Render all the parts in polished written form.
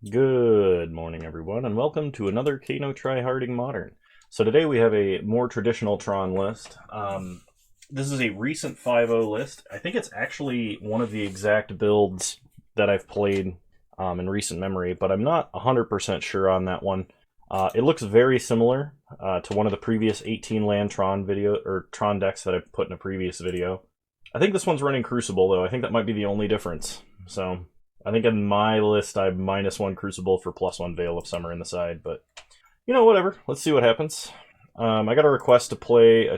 Good morning, everyone, and welcome to another Kano Tryharding Modern. So today we have a more traditional Tron list. This is a recent 5.0 list. I think it's actually one of the exact builds that I've played in recent memory, but I'm not 100% sure on that one. It looks very similar to one of the previous 18 land Tron video or Tron decks that I've put in a previous video. I think this one's running Crucible, though. I think that might be the only difference. So I think in my list I'm -1 Crucible for +1 Veil of Summer in the side, but you know, whatever. Let's see what happens. I got a request to play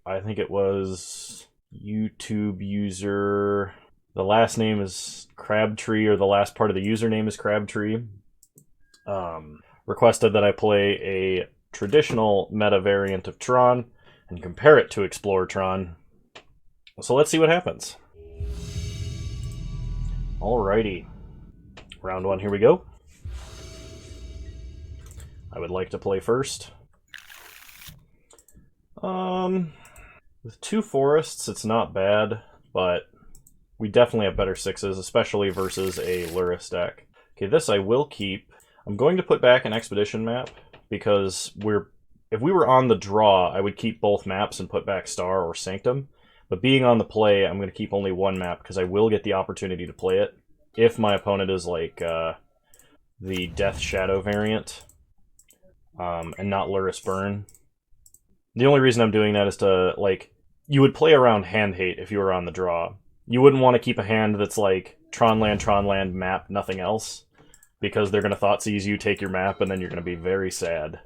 I think it was YouTube user. The last name is Crabtree, or the last part of the username is Crabtree. Requested that I play a traditional meta variant of Tron and compare it to Explore Tron. So let's see what happens. Alrighty. Round one, here we go. I would like to play first. With 2 forests, it's not bad, but we definitely have better 6s, especially versus a Luris deck. Okay, this I will keep. I'm going to put back an Expedition map, because if we were on the draw, I would keep both maps and put back Star or Sanctum. But being on the play, I'm going to keep only one map, because I will get the opportunity to play it if my opponent is like the Death Shadow variant and not Luris Burn. The only reason I'm doing that is to, like, you would play around hand hate if you were on the draw. You wouldn't want to keep a hand that's like Tron land, map, nothing else, because they're going to Thoughtseize you, take your map, and then you're going to be very sad.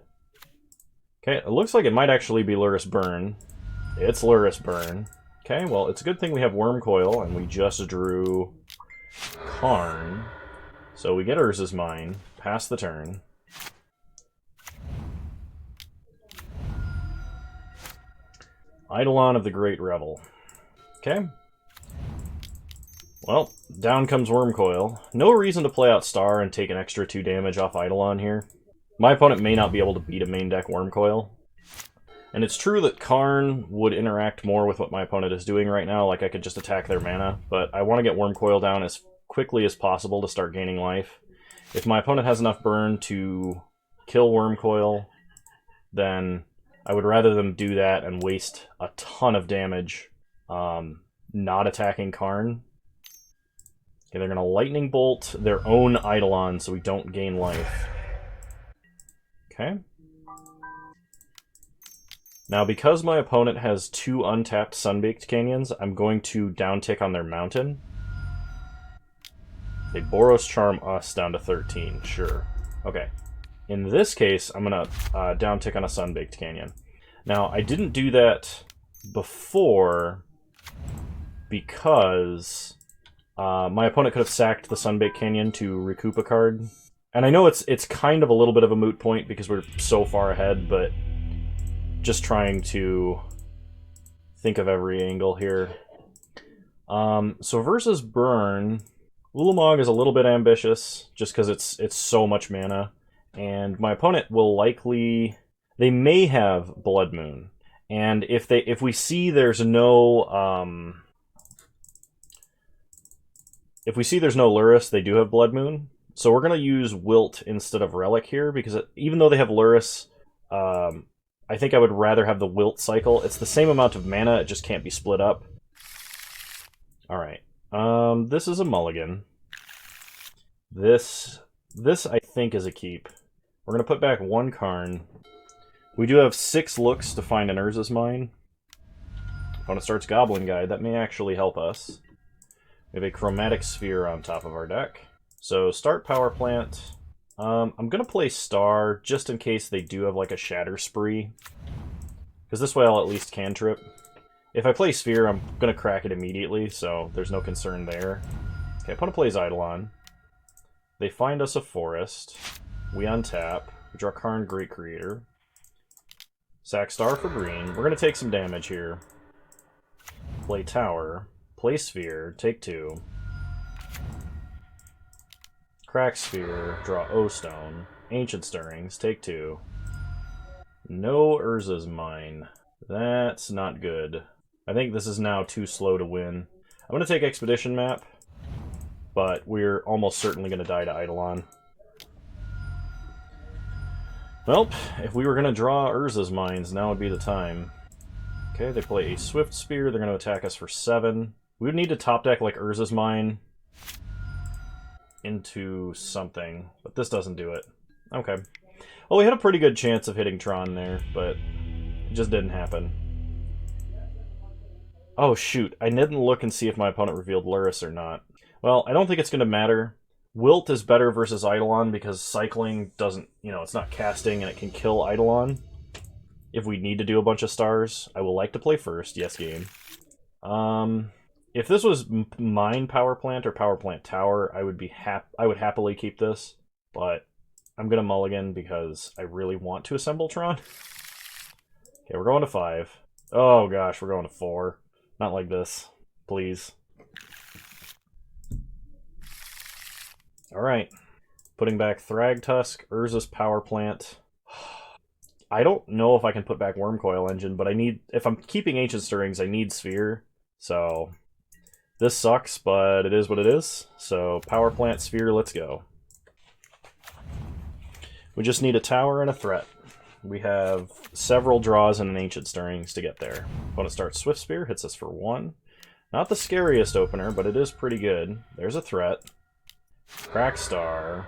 Okay, it looks like it might actually be Luris Burn. It's Luris Burn. Okay, well, it's a good thing we have Worm Coil, and we just drew Karn. So we get Urza's Mine, pass the turn. Eidolon of the Great Revel. Okay. Well, down comes Worm Coil. No reason to play out Star and take an extra 2 damage off Eidolon here. My opponent may not be able to beat a main deck Worm Coil. And it's true that Karn would interact more with what my opponent is doing right now, like I could just attack their mana, but I want to get Worm Coil down as quickly as possible to start gaining life. If my opponent has enough burn to kill Worm Coil, then I would rather them do that and waste a ton of damage not attacking Karn. Okay, they're going to Lightning Bolt their own Eidolon so we don't gain life. Okay. Now, because my opponent has 2 untapped Sunbaked Canyons, I'm going to downtick on their mountain. They Boros Charm us down to 13, sure. Okay. In this case, I'm going to downtick on a Sunbaked Canyon. Now, I didn't do that before because my opponent could have sacked the Sunbaked Canyon to recoup a card. And I know it's kind of a little bit of a moot point because we're so far ahead, but just trying to think of every angle here. So versus Burn, Ulamog is a little bit ambitious just because it's so much mana. And my opponent will likely... They may have Blood Moon. And if we see there's no... if we see there's no Luris, they do have Blood Moon. So we're going to use Wilt instead of Relic here, because even though they have Luris... I think I would rather have the Wilt cycle. It's the same amount of mana, it just can't be split up. Alright. This is a mulligan. This I think is a keep. We're going to put back 1 Karn. We do have 6 looks to find an Urza's Mine. Opponent starts Goblin Guide. That may actually help us. We have a Chromatic Sphere on top of our deck. So start Power Plant. I'm going to play Star, just in case they do have like a Shatter Spree. Because this way I'll at least cantrip. If I play Sphere, I'm going to crack it immediately, so there's no concern there. Okay, opponent plays Eidolon. They find us a forest. We untap. We draw Karn, Great Creator. Sack Star for green. We're going to take some damage here. Play Tower. Play Sphere. Take 2. Crack Sphere, draw O-Stone, Ancient Stirrings, take 2. No Urza's Mine. That's not good. I think this is now too slow to win. I'm going to take Expedition Map, but we're almost certainly going to die to Eidolon. Well, if we were going to draw Urza's Mines, now would be the time. Okay, they play a Swift Spear. They're going to attack us for 7. We would need to top deck like Urza's Mine into something, but this doesn't do it. Okay. Well, we had a pretty good chance of hitting Tron there, but it just didn't happen. Oh, shoot. I didn't look and see if my opponent revealed Luris or not. Well, I don't think it's going to matter. Wilt is better versus Eidolon because cycling doesn't, it's not casting and it can kill Eidolon. If we need to do a bunch of stars, I will like to play first. Yes, game. If this was mine power plant or power plant tower, I would happily keep this, but I'm gonna mulligan because I really want to assemble Tron. Okay, we're going to 5. Oh gosh, we're going to 4. Not like this, please. All right, putting back Thragtusk, Urza's power plant. I don't know if I can put back Wormcoil Engine, but if I'm keeping Ancient Stirrings, I need Sphere. So this sucks, but it is what it is. So power plant, Sphere, let's go. We just need a tower and a threat. We have several draws and an Ancient Stirrings to get there. Opponent starts Swift Spear, hits us for 1. Not the scariest opener, but it is pretty good. There's a threat. Crack Star.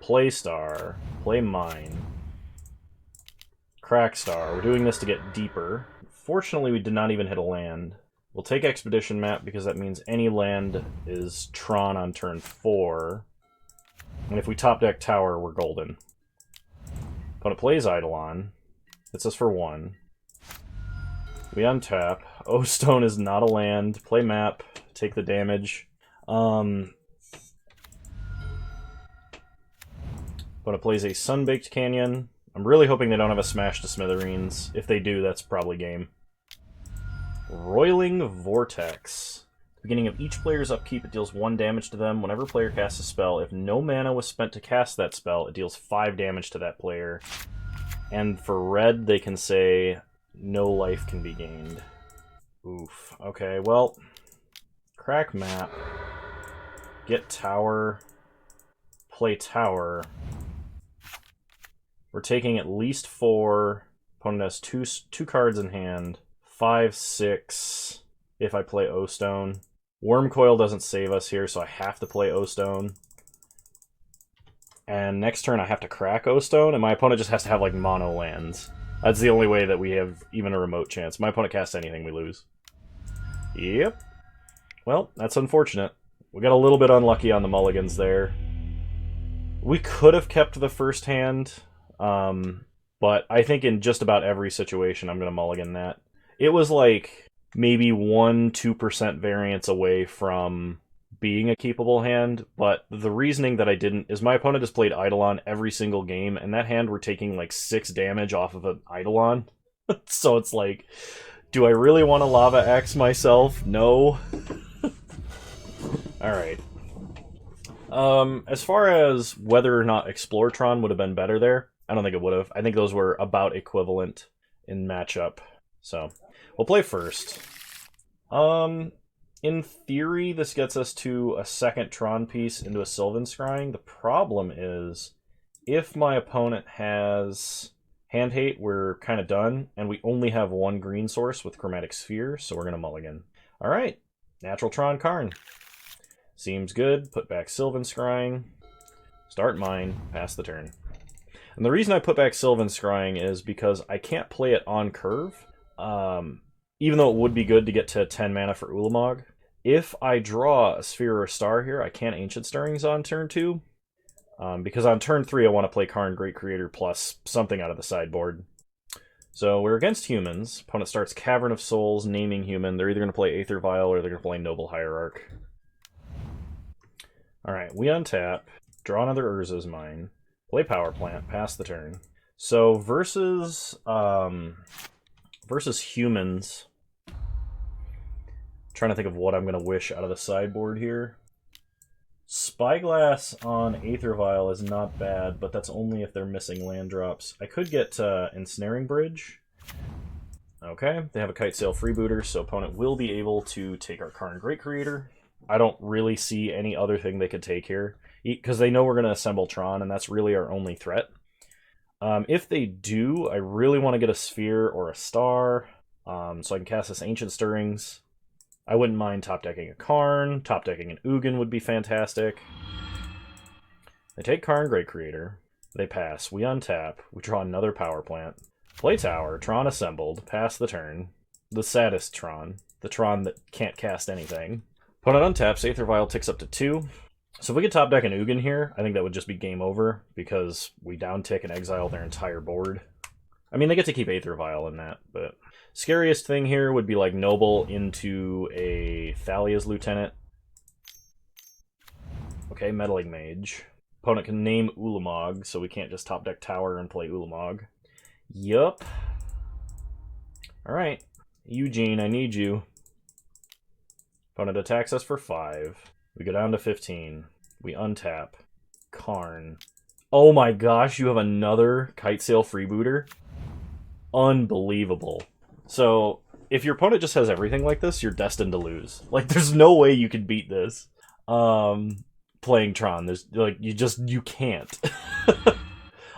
Play Star. Play Mine. Crack Star. We're doing this to get deeper. Fortunately, we did not even hit a land. We'll take Expedition Map because that means any land is Tron on turn 4. And if we top deck Tower, we're golden. Opponent plays Eidolon. Hits us for 1. We untap. O-Stone is not a land. Play Map. Take the damage. Opponent plays a Sunbaked Canyon. I'm really hoping they don't have a Smash to Smithereens. If they do, that's probably game. Roiling Vortex. Beginning of each player's upkeep, it deals 1 damage to them. Whenever a player casts a spell, if no mana was spent to cast that spell, it deals 5 damage to that player. And for red, they can say, no life can be gained. Oof. Okay, well, crack map, get tower, play tower. We're taking at least 4. Opponent has two cards in hand. 5, 6 if I play O-Stone. Wormcoil doesn't save us here, so I have to play O-Stone. And next turn I have to crack O-Stone, and my opponent just has to have, like, mono lands. That's the only way that we have even a remote chance. My opponent casts anything, we lose. Yep. Well, that's unfortunate. We got a little bit unlucky on the mulligans there. We could have kept the first hand, but I think in just about every situation I'm going to mulligan that. It was like maybe 1-2% variance away from being a keepable hand, but the reasoning that I didn't is my opponent has played Eidolon every single game, and that hand we're taking like 6 damage off of an Eidolon. So it's like, do I really want to Lava Axe myself? No. Alright. As far as whether or not Exploratron would have been better there, I don't think it would have. I think those were about equivalent in matchup. So, we'll play first. In theory, this gets us to a second Tron piece into a Sylvan Scrying. The problem is, if my opponent has Hand Hate, we're kind of done, and we only have 1 green source with Chromatic Sphere, so we're going to mulligan. Alright, Natural Tron Karn. Seems good. Put back Sylvan Scrying. Start mine. Pass the turn. And the reason I put back Sylvan Scrying is because I can't play it on curve. Even though it would be good to get to 10 mana for Ulamog. If I draw a Sphere or a Star here, I can't Ancient Stirrings on turn 2. Because on turn 3 I want to play Karn Great Creator plus something out of the sideboard. So we're against humans. Opponent starts Cavern of Souls, naming human. They're either going to play Aether Vial or they're going to play Noble Hierarch. Alright, we untap, draw another Urza's Mine, play Power Plant, pass the turn. So versus humans, trying to think of what I'm going to wish out of the sideboard here. Spyglass on Aether Vial is not bad, but that's only if they're missing land drops. I could get Ensnaring Bridge. Okay, they have a Kite Sail Freebooter, so opponent will be able to take our Karn Great Creator. I don't really see any other thing they could take here, because they know we're going to assemble Tron, and that's really our only threat. If they do, I really want to get a sphere or a star, so I can cast this Ancient Stirrings. I wouldn't mind top-decking a Karn. Top-decking an Ugin would be fantastic. They take Karn, Great Creator. They pass. We untap. We draw another power plant. Play tower. Tron assembled. Pass the turn. The saddest Tron. The Tron that can't cast anything. Opponent untaps. Aether Vial ticks up to 2. So if we could top deck an Ugin here, I think that would just be game over, because we down tick and exile their entire board. I mean, they get to keep Aether Vial in that, but... Scariest thing here would be like Noble into a Thalia's Lieutenant. Okay, Meddling Mage. Opponent can name Ulamog, so we can't just top deck Tower and play Ulamog. Yup. Alright. Eugene, I need you. Opponent attacks us for 5. We go down to 15. We untap. Karn. Oh my gosh, you have another Kitesail Freebooter? Unbelievable. So, if your opponent just has everything like this, you're destined to lose. Like, there's no way you can beat this. Playing Tron. There's, like, you can't.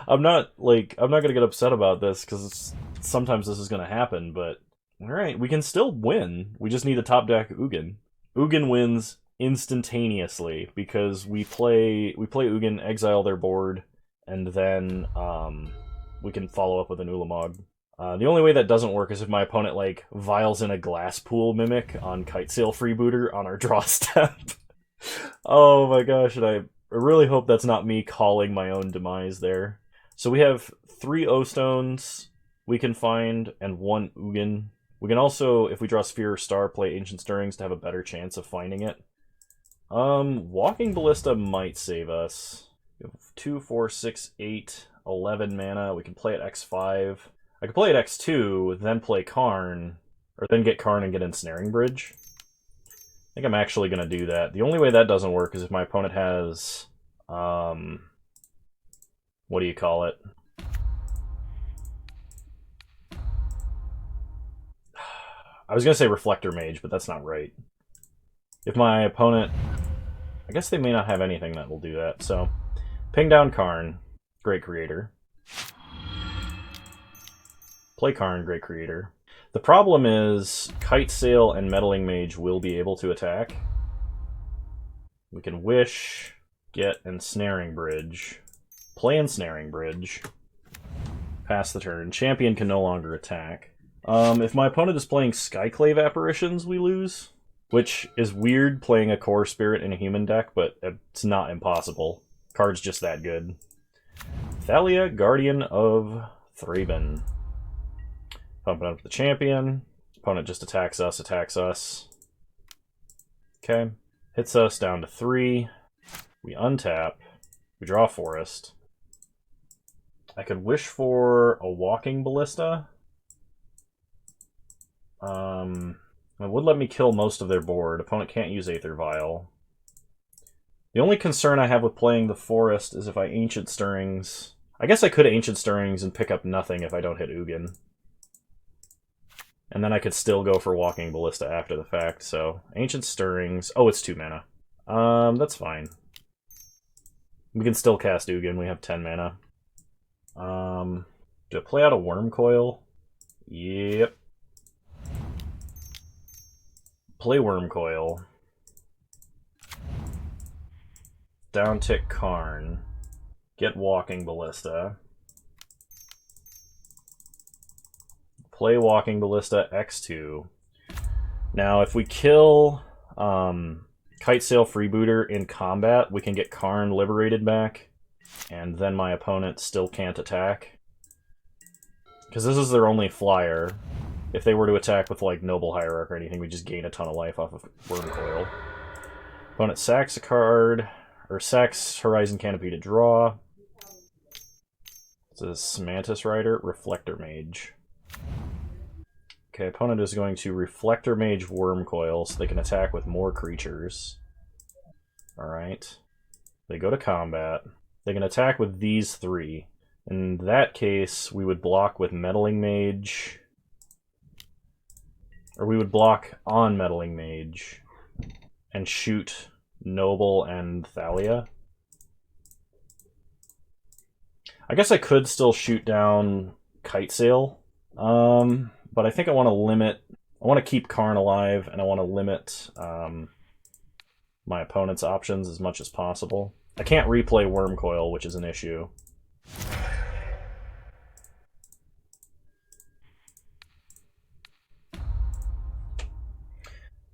I'm not gonna get upset about this, because sometimes this is gonna happen, but... Alright, we can still win. We just need to top deck Ugin. Ugin wins instantaneously, because we play Ugin, exile their board, and then we can follow up with an Ulamog. The only way that doesn't work is if my opponent, like, vials in a Glasspool Mimic on Kitesail Freebooter on our draw step. Oh my gosh, and I really hope that's not me calling my own demise there. So we have 3 O-Stones we can find, and 1 Ugin. We can also, if we draw Sphere or Star, play Ancient Stirrings to have a better chance of finding it. Walking Ballista might save us. We have 2, 4, 6, 8, 11 mana. We can play at X5. I could play at X2, then play Karn, or then get Karn and get Ensnaring Bridge. I think I'm actually going to do that. The only way that doesn't work is if my opponent has, what do you call it? I was going to say Reflector Mage, but that's not right. If my opponent... I guess they may not have anything that will do that, so... Ping down Karn, Great Creator. Play Karn, Great Creator. The problem is, Kitesail and Meddling Mage will be able to attack. We can Wish, get Ensnaring Bridge, play Ensnaring Bridge, pass the turn. Champion can no longer attack. If my opponent is playing Skyclave Apparitions, we lose. Which is weird, playing a Core Spirit in a human deck, but it's not impossible. Card's just that good. Thalia, Guardian of Thraben. Pumping up the champion. Opponent just attacks us. Okay. Hits us down to 3. We untap. We draw Forest. I could wish for a Walking Ballista. It would let me kill most of their board. Opponent can't use Aether Vial. The only concern I have with playing the Forest is if I Ancient Stirrings... I guess I could Ancient Stirrings and pick up nothing if I don't hit Ugin. And then I could still go for Walking Ballista after the fact, so... Ancient Stirrings... Oh, it's 2 mana. That's fine. We can still cast Ugin, we have 10 mana. Do I play out a Worm Coil? Yep. Play Worm Coil. Down tick Karn. Get Walking Ballista. Play Walking Ballista X2. Now, if we kill Kitesail Freebooter in combat, we can get Karn liberated back, and then my opponent still can't attack. Because this is their only flyer. If they were to attack with, like, Noble Hierarch or anything, we just gain a ton of life off of Worm Coil. Opponent sacks a card, or sacks Horizon Canopy to draw. This is Mantis Rider, Reflector Mage. Okay, opponent is going to Reflector Mage Worm Coil so they can attack with more creatures. Alright. They go to combat. They can attack with these 3. In that case, we would block with Meddling Mage. Or we would block on Meddling Mage and shoot Noble and Thalia. I guess I could still shoot down Kite Sail, but I think I want to limit... I want to keep Karn alive, and I want to limit my opponent's options as much as possible. I can't replay Worm Coil, which is an issue.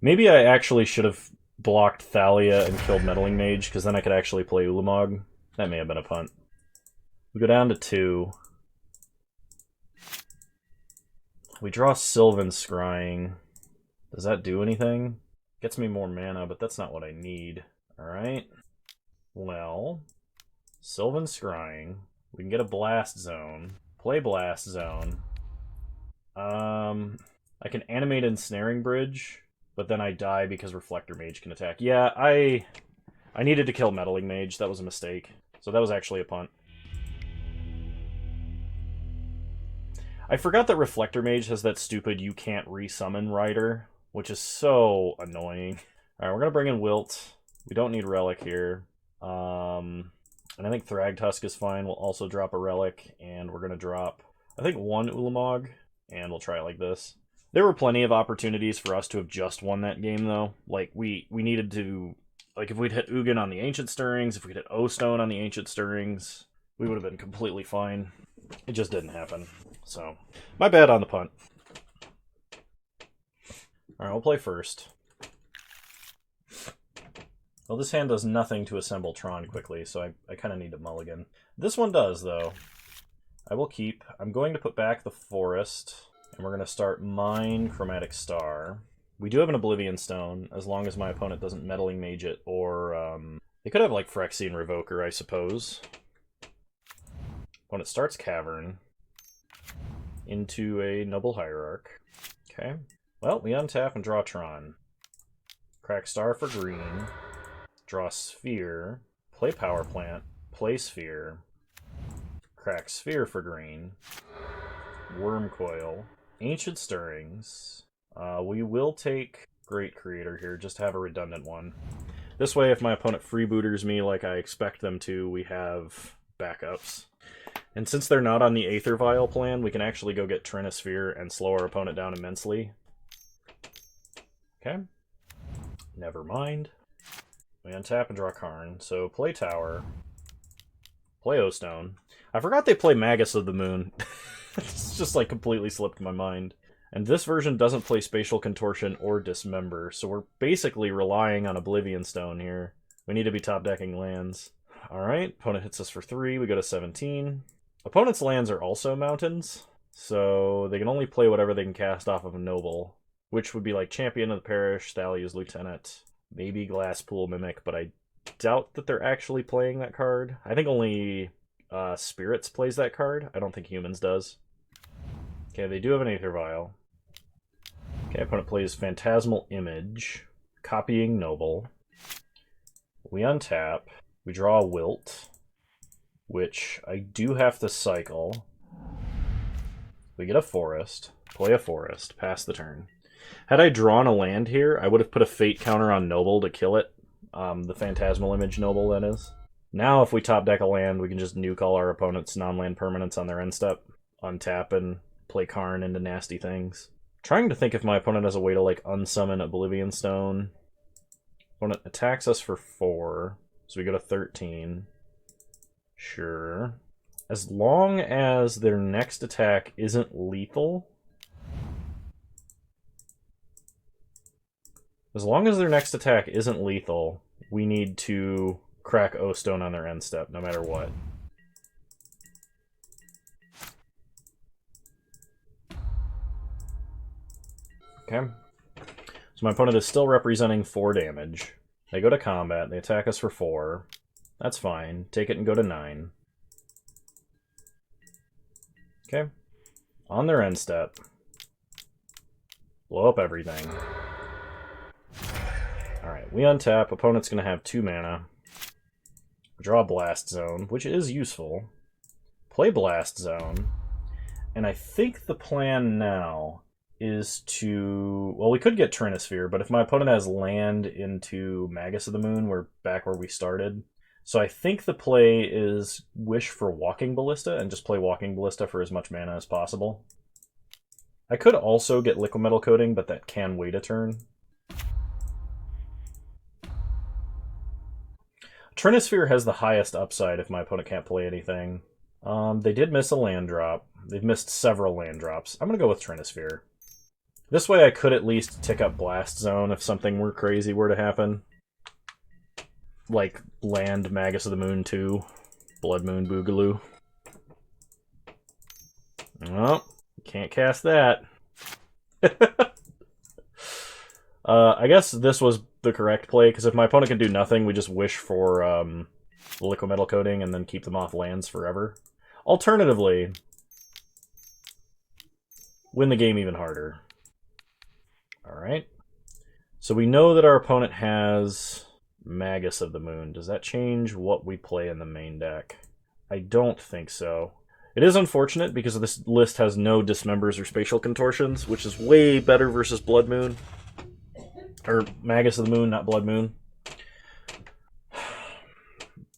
Maybe I actually should have blocked Thalia and killed Meddling Mage, because then I could actually play Ulamog. That may have been a punt. We go down to 2. We draw Sylvan Scrying. Does that do anything? Gets me more mana, but that's not what I need. Alright. Well, Sylvan Scrying. We can get a Blast Zone. Play Blast Zone. I can animate Ensnaring Bridge, but then I die because Reflector Mage can attack. Yeah, I needed to kill Meddling Mage. That was a mistake. So that was actually a punt. I forgot that Reflector Mage has that stupid you can't resummon rider, which is so annoying. Alright, we're going to bring in Wilt. We don't need Relic here. And I think Thragtusk is fine. We'll also drop a Relic, and we're going to drop, I think, 1 Ulamog, and we'll try it like this. There were plenty of opportunities for us to have just won that game, though. Like, we needed to... Like, if we'd hit Ugin on the Ancient Stirrings, if we'd hit O-Stone on the Ancient Stirrings, we would have been completely fine. It just didn't happen. So, my bad on the punt. Alright, we'll play first. Well, this hand does nothing to assemble Tron quickly, so I kind of need to mulligan. This one does, though. I will keep. I'm going to put back the Forest, and we're going to start Mine Chromatic Star. We do have an Oblivion Stone, as long as my opponent doesn't Meddling Mage it, or, they could have, like, Phyrexian Revoker, I suppose. Opponent starts Cavern into a Noble Hierarch. Okay. Well, we untap and draw Tron. Crack Star for green. Draw Sphere. Play Power Plant. Play Sphere. Crack Sphere for green. Worm Coil. Ancient Stirrings. We will take Great Creator here, just to have a redundant one. This way, if my opponent freebooters me like I expect them to, we have backups. And since they're not on the Aether Vial plan, we can actually go get Trinisphere and slow our opponent down immensely. Okay. Never mind. We untap and draw Karn. So play Tower. Play O-Stone. I forgot they play Magus of the Moon. It's just like completely slipped my mind. And this version doesn't play Spatial Contortion or Dismember, so we're basically relying on Oblivion Stone here. We need to be top decking lands. Alright, opponent hits us for 3, we go to 17. Opponent's lands are also mountains, so they can only play whatever they can cast off of a Noble, which would be like Champion of the Parish, Thalia's Lieutenant, maybe Glasspool Mimic, but I doubt that they're actually playing that card. I think only Spirits plays that card. I don't think Humans does. Okay, they do have an Aether Vial. Okay, opponent plays Phantasmal Image, copying Noble. We untap. We draw a Wilt, which I do have to cycle. We get a Forest, play a Forest, pass the turn. Had I drawn a land here, I would have put a Fate counter on Noble to kill it. The Phantasmal Image Noble, that is. Now if we top deck a land, we can just nuke all our opponent's non-land permanents on their end step, untap and play Karn into nasty things. Trying to think if my opponent has a way to like unsummon Oblivion Stone. Opponent attacks us for 4, so we go to 13. Sure. As long as their next attack isn't lethal. As long as their next attack isn't lethal, we need to crack O-Stone on their end step, no matter what. Okay. So my opponent is still representing 4 damage. They go to combat, they attack us for 4. That's fine. Take it and go to 9. Okay. On their end step. Blow up everything. Alright, we untap. Opponent's going to have 2 mana. Draw Blast Zone, which is useful. Play Blast Zone. And I think the plan now is to... Well, we could get Trinisphere, but if my opponent has land into Magus of the Moon, we're back where we started, So I think the play is wish for Walking Ballista and just play Walking Ballista for as much mana as possible. I could also get Liquid Metal Coating, but that can wait a turn. Trinisphere has the highest upside if my opponent can't play anything. They did miss a land drop. They've missed several land drops. I'm going to go with Trinisphere. This way I could at least tick up Blast Zone if something were crazy were to happen. Like land Magus of the Moon 2, Blood Moon Boogaloo. Oh, can't cast that. I guess this was the correct play, because if my opponent can do nothing, we just wish for Liquid Metal Coating and then keep them off lands forever. Alternatively, win the game even harder. Alright. So we know that our opponent has Magus of the Moon. Does that change what we play in the main deck? I don't think so. It is unfortunate because this list has no Dismembers or Spatial Contortions, which is way better versus Blood Moon. Or Magus of the Moon, not Blood Moon.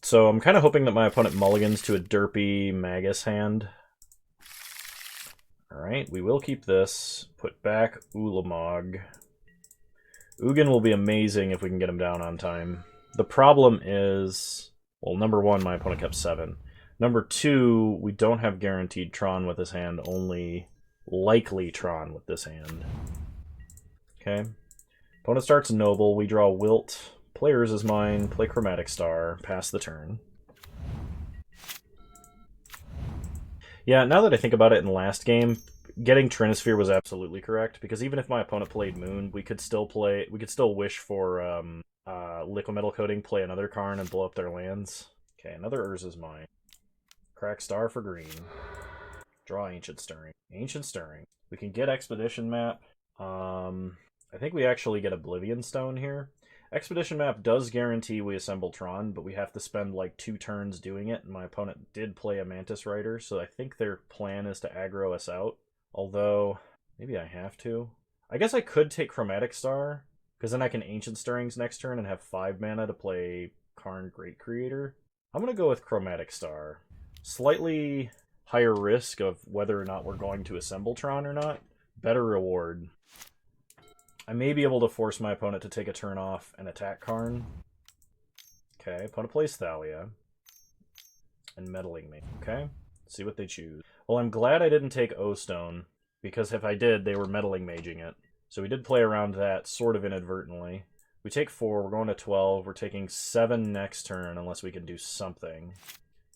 So I'm kind of hoping that my opponent mulligans to a derpy Magus hand. Alright, we will keep this. Put back Ulamog. Ugin will be amazing if we can get him down on time. The problem is, well, number one, my opponent kept 7. Number 2, we don't have guaranteed Tron with this hand, only likely Tron with this hand. Okay. Opponent starts Noble, we draw Wilt. Players is mine, play Chromatic Star, pass the turn. Yeah, now that I think about it in the last game, getting Trinisphere was absolutely correct, because even if my opponent played Moon, we could still wish for Liquid Metal Coating, play another Karn, and blow up their lands. Okay, another Urza's mine. Crack Star for green. Draw Ancient Stirring. Ancient Stirring. We can get Expedition Map. I think we actually get Oblivion Stone here. Expedition Map does guarantee we assemble Tron, but we have to spend like 2 turns doing it, and my opponent did play a Mantis Rider, so I think their plan is to aggro us out. Although, maybe I have to. I guess I could take Chromatic Star, because then I can Ancient Stirrings next turn and have 5 mana to play Karn Great Creator. I'm going to go with Chromatic Star. Slightly higher risk of whether or not we're going to assemble Tron or not. Better reward. I may be able to force my opponent to take a turn off and attack Karn. Okay, opponent plays Thalia. And meddling me. Okay, let's see what they choose. Well, I'm glad I didn't take O-Stone, because if I did, they were meddling maging it. So we did play around that sort of inadvertently. We take 4, we're going to 12, we're taking 7 next turn unless we can do something.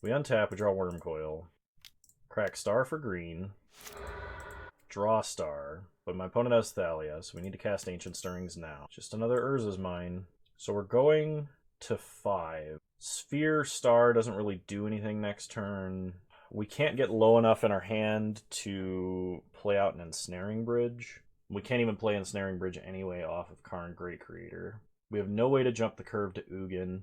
We untap, we draw Wormcoil. Crack Star for green. Draw Star. But my opponent has Thalia, so we need to cast Ancient Stirrings now. Just another Urza's Mine. So we're going to 5. Sphere Star doesn't really do anything next turn. We can't get low enough in our hand to play out an Ensnaring Bridge. We can't even play Ensnaring Bridge anyway off of Karn Great Creator. We have no way to jump the curve to Ugin.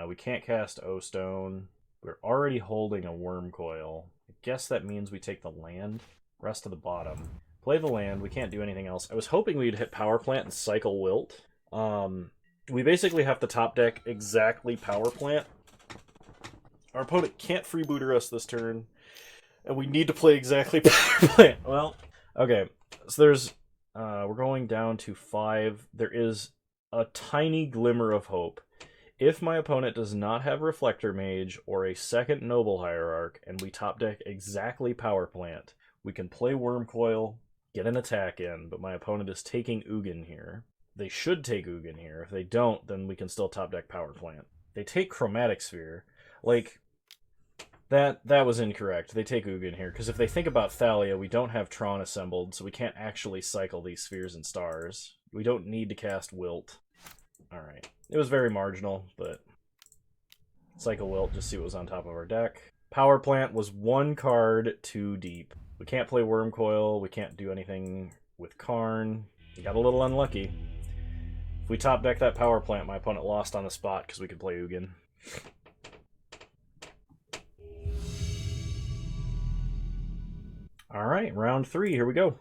We can't cast O-Stone. We're already holding a Wormcoil. I guess that means we take the land. Rest of the bottom. Play the land. We can't do anything else. I was hoping we'd hit Power Plant and cycle Wilt. We basically have to top deck exactly Power Plant. Our opponent can't freebooter us this turn, and we need to play exactly Power Plant. Well, okay. So there's, we're going down to 5. There is a tiny glimmer of hope. If my opponent does not have Reflector Mage or a second Noble Hierarch, and we top deck exactly Power Plant, we can play Wormcoil, get an attack in, but my opponent is taking Ugin here. They should take Ugin here. If they don't, then we can still top deck Power Plant. They take Chromatic Sphere. Like, that was incorrect. They take Ugin here, because if they think about Thalia, we don't have Tron assembled, so we can't actually cycle these spheres and stars. We don't need to cast Wilt. Alright. It was very marginal, but cycle Wilt, just see what was on top of our deck. Power Plant was 1 card too deep. We can't play Wormcoil, we can't do anything with Karn. We got a little unlucky. If we top deck that Power Plant, my opponent lost on the spot because we could play Ugin. Alright, round 3, here we go.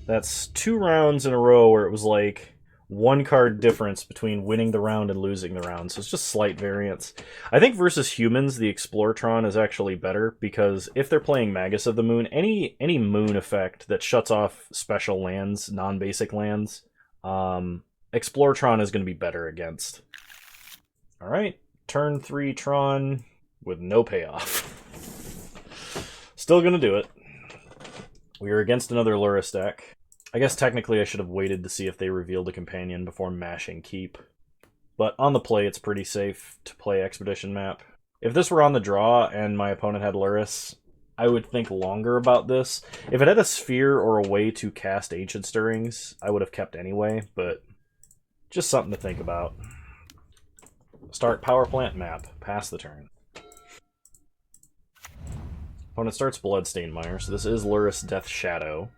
That's 2 rounds in a row where it was like, one card difference between winning the round and losing the round, so it's just slight variance. I think versus humans, the Explore Tron is actually better, because if they're playing Magus of the Moon, any moon effect that shuts off special lands, non-basic lands, Explore Tron is going to be better against. Alright, turn 3 Tron with no payoff. Still going to do it. We are against another Lurrus deck. I guess technically I should have waited to see if they revealed a companion before mashing Keep. But on the play, it's pretty safe to play Expedition Map. If this were on the draw and my opponent had Lurrus, I would think longer about this. If it had a sphere or a way to cast Ancient Stirrings, I would have kept anyway, but just something to think about. Start Power Plant Map. Pass the turn. Opponent starts Bloodstained Mire, so this is Lurrus Death Shadow.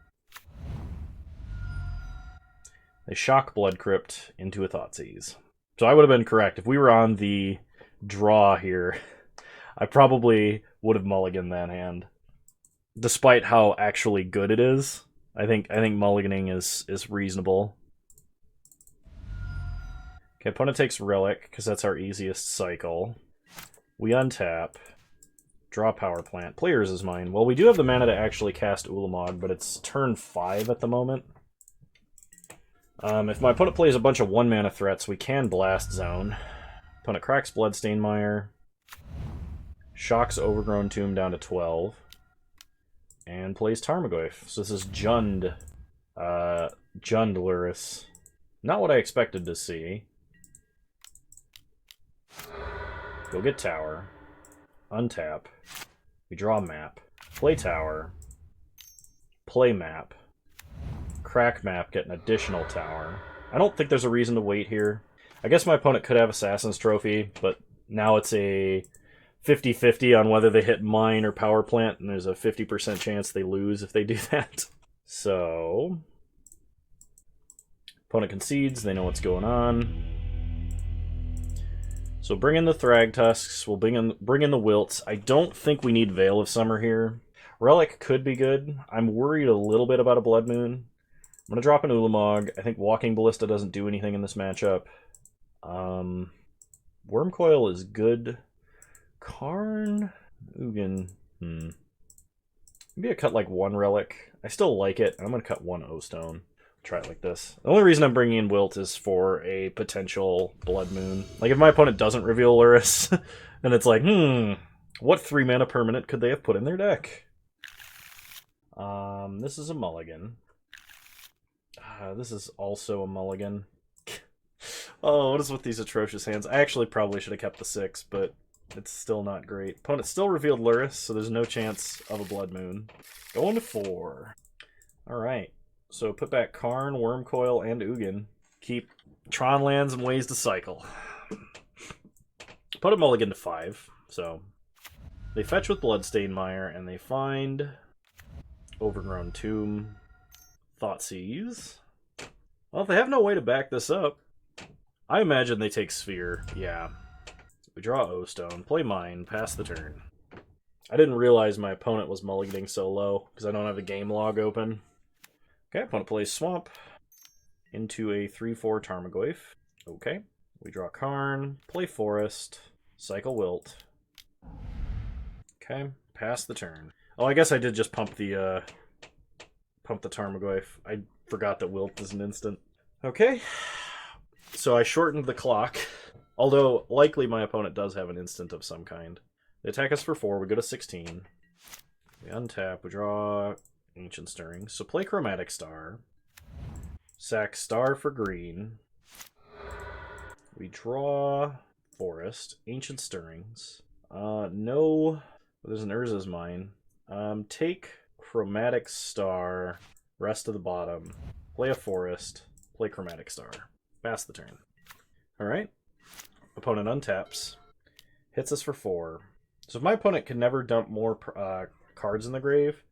They shock Blood Crypt into a Thoughtseize. So I would have been correct. If we were on the draw here, I probably would have mulliganed that hand. Despite how actually good it is, I think mulliganing is reasonable. Okay, opponent takes Relic, because that's our easiest cycle. We untap. Draw Power Plant. Players is mine. Well, we do have the mana to actually cast Ulamog, but it's turn 5 at the moment. If my opponent plays a bunch of 1-mana threats, we can Blast Zone. Opponent cracks Bloodstained Mire, shocks Overgrown Tomb down to 12, and plays Tarmogoyf. So this is Jund Lurrus. Not what I expected to see. Go get Tower. Untap. We draw a map. Play Tower. Play map. Crack map, get an additional tower. I don't think there's a reason to wait here. I guess my opponent could have Assassin's Trophy, but now it's a 50-50 on whether they hit mine or power plant, and there's a 50% chance they lose if they do that. So, opponent concedes, they know what's going on. So bring in the Thragtusks, we'll bring in the Wilts. I don't think we need Veil of Summer here. Relic could be good. I'm worried a little bit about a Blood Moon. I'm going to drop an Ulamog. I think Walking Ballista doesn't do anything in this matchup. Wormcoil is good. Karn? Ugin. Maybe I cut like 1 Relic. I still like it. I'm going to cut 1 O-Stone. Try it like this. The only reason I'm bringing in Wilt is for a potential Blood Moon. Like, if my opponent doesn't reveal Lurrus, and it's like, what 3-mana permanent could they have put in their deck? This is a mulligan. This is also a mulligan. Oh, what is with these atrocious hands? I actually probably should have kept the 6, but it's still not great. Opponent still revealed Lurrus, so there's no chance of a Blood Moon. Going to 4. Alright, so put back Karn, Wormcoil, and Ugin. Keep Tron lands and ways to cycle. Put a mulligan to 5, so they fetch with Bloodstained Mire, and they find Overgrown Tomb, Thoughtseize. Well, if they have no way to back this up, I imagine they take Sphere. Yeah. We draw O-Stone, play mine, pass the turn. I didn't realize my opponent was mulliganing so low, because I don't have the game log open. Okay, opponent plays Swamp into a 3-4 Tarmogoyf. Okay. We draw Karn, play Forest, cycle Wilt. Okay, pass the turn. Oh, I guess I did just pump the Tarmogoyf. I forgot that Wilt is an instant. Okay, so I shortened the clock, although likely my opponent does have an instant of some kind. They attack us for 4, we go to 16. We untap, we draw Ancient Stirring. So play Chromatic Star. Sack Star for green. We draw Forest, Ancient Stirrings. No, there's an Urza's Mine. Take Chromatic Star, rest of the bottom. Play a Forest, play Chromatic Star. Pass the turn. Alright. Opponent untaps. Hits us for 4. So if my opponent can never dump more cards in the grave,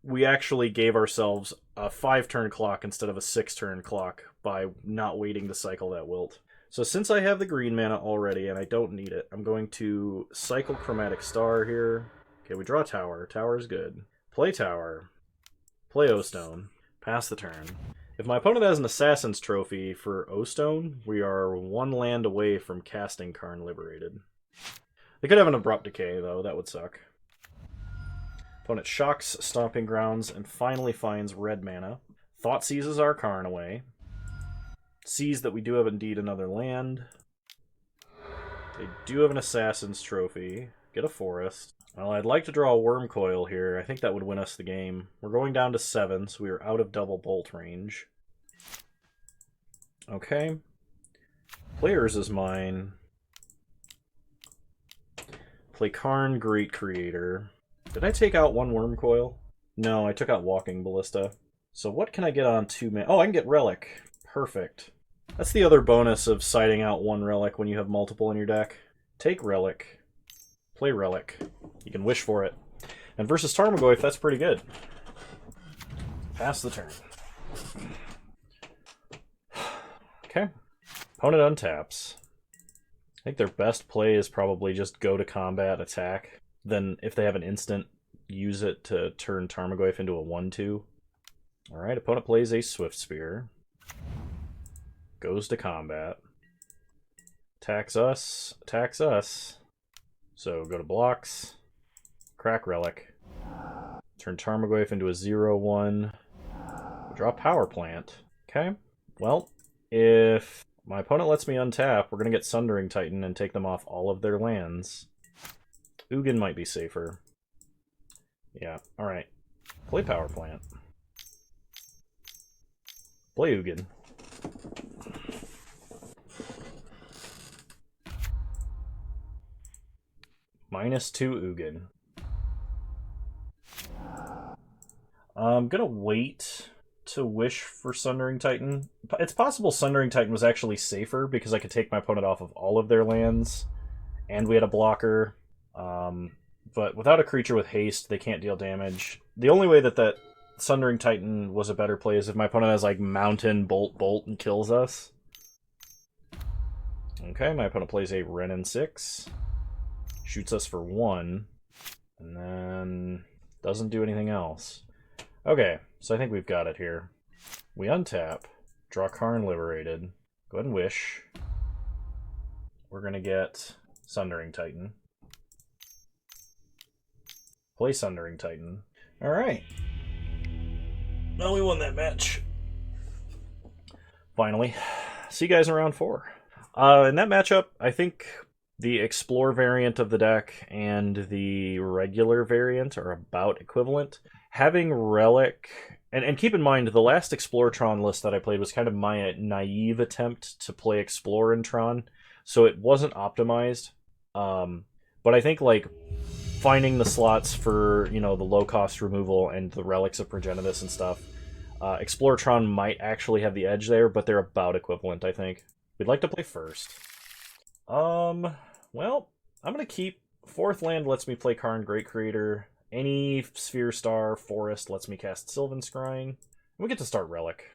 we actually gave ourselves a 5-turn clock instead of a 6-turn clock by not waiting to cycle that Wilt. So since I have the green mana already and I don't need it, I'm going to cycle Chromatic Star here. Okay, we draw Tower. Tower is good. Play Tower. Play O-Stone. Pass the turn. If my opponent has an Assassin's Trophy for O-Stone, we are 1 land away from casting Karn Liberated. They could have an Abrupt Decay, though. That would suck. Opponent shocks Stomping Grounds and finally finds red mana. Thought seizes our Karn away. Sees that we do have indeed another land. They do have an Assassin's Trophy. Get a Forest. Well, I'd like to draw a Worm Coil here. I think that would win us the game. We're going down to 7, so we are out of double bolt range. Okay. Players is mine. Play Karn, Great Creator. Did I take out 1 Worm Coil? No, I took out Walking Ballista. So what can I get on 2 mana? Oh, I can get Relic. Perfect. That's the other bonus of siding out 1 Relic when you have multiple in your deck. Take Relic. Play Relic. You can wish for it. And versus Tarmogoyf, that's pretty good. Pass the turn. Okay. Opponent untaps. I think their best play is probably just go to combat, attack. Then, if they have an instant, use it to turn Tarmogoyf into a 1-2. Alright, opponent plays a Swift Spear. Goes to combat. Attacks us. Attacks us. So, go to blocks. Crack Relic. Turn Tarmogoyf into a 0-1. Draw Power Plant. Okay. Well, if my opponent lets me untap, we're going to get Sundering Titan and take them off all of their lands. Ugin might be safer. Yeah, alright. Play Power Plant. Play Ugin. -2 Ugin. I'm gonna wait to wish for Sundering Titan. It's possible Sundering Titan was actually safer because I could take my opponent off of all of their lands, and we had a blocker. But without a creature with haste, they can't deal damage. The only way that Sundering Titan was a better play is if my opponent has like Mountain, Bolt, and kills us. Okay, my opponent plays a Renin 6. Shoots us for 1. And then doesn't do anything else. Okay, so I think we've got it here. We untap. Draw Karn Liberated. Go ahead and wish. We're going to get Sundering Titan. Play Sundering Titan. Alright. Well, we won that match. Finally. See you guys in round 4. In that matchup, I think the Explore variant of the deck and the regular variant are about equivalent. Having Relic... And keep in mind, the last Explore Tron list that I played was kind of my naive attempt to play Explore in Tron, so it wasn't optimized. But I think, like, finding the slots for, you know, the low-cost removal and the Relics of Progenitus and stuff, Explore Tron might actually have the edge there, but they're about equivalent, I think. We'd like to play first. Well, I'm going to keep... 4th land lets me play Karn Great Creator. Any Sphere Star Forest lets me cast Sylvan Scrying. We get to start Relic.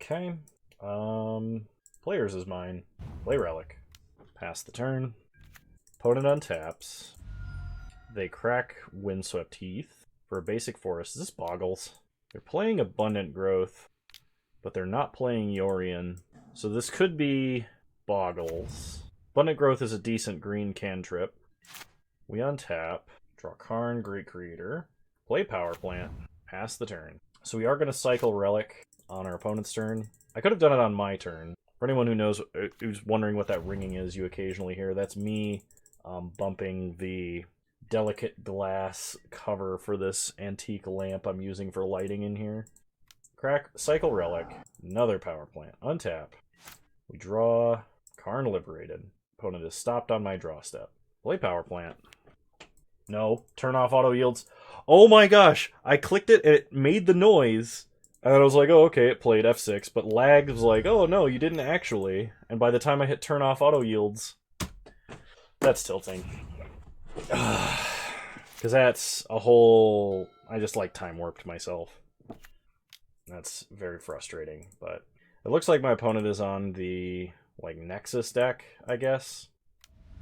Okay. Players is mine. Play Relic. Pass the turn. Opponent untaps. They crack Windswept Heath for a basic forest. This boggles. They're playing Abundant Growth, but they're not playing Yorion. So this could be boggles. Abundant Growth is a decent green cantrip. We untap. Draw Karn, Great Creator. Play Power Plant. Pass the turn. So we are going to cycle Relic on our opponent's turn. I could have done it on my turn. For anyone who knows, who's wondering what that ringing is you occasionally hear, that's me bumping the delicate glass cover for this antique lamp I'm using for lighting in here. Crack, cycle Relic. Another Power Plant. Untap. We draw Karn Liberated. Opponent is stopped on my draw step. Play Power Plant. No. Turn off auto yields. Oh my gosh! I clicked it and it made the noise. And I was like, oh, okay, it played F6. But lag was like, oh no, you didn't actually. And by the time I hit turn off auto yields, that's tilting. Because that's a whole... I just like time warped myself. That's very frustrating. But it looks like my opponent is on the like Nexus deck, I guess.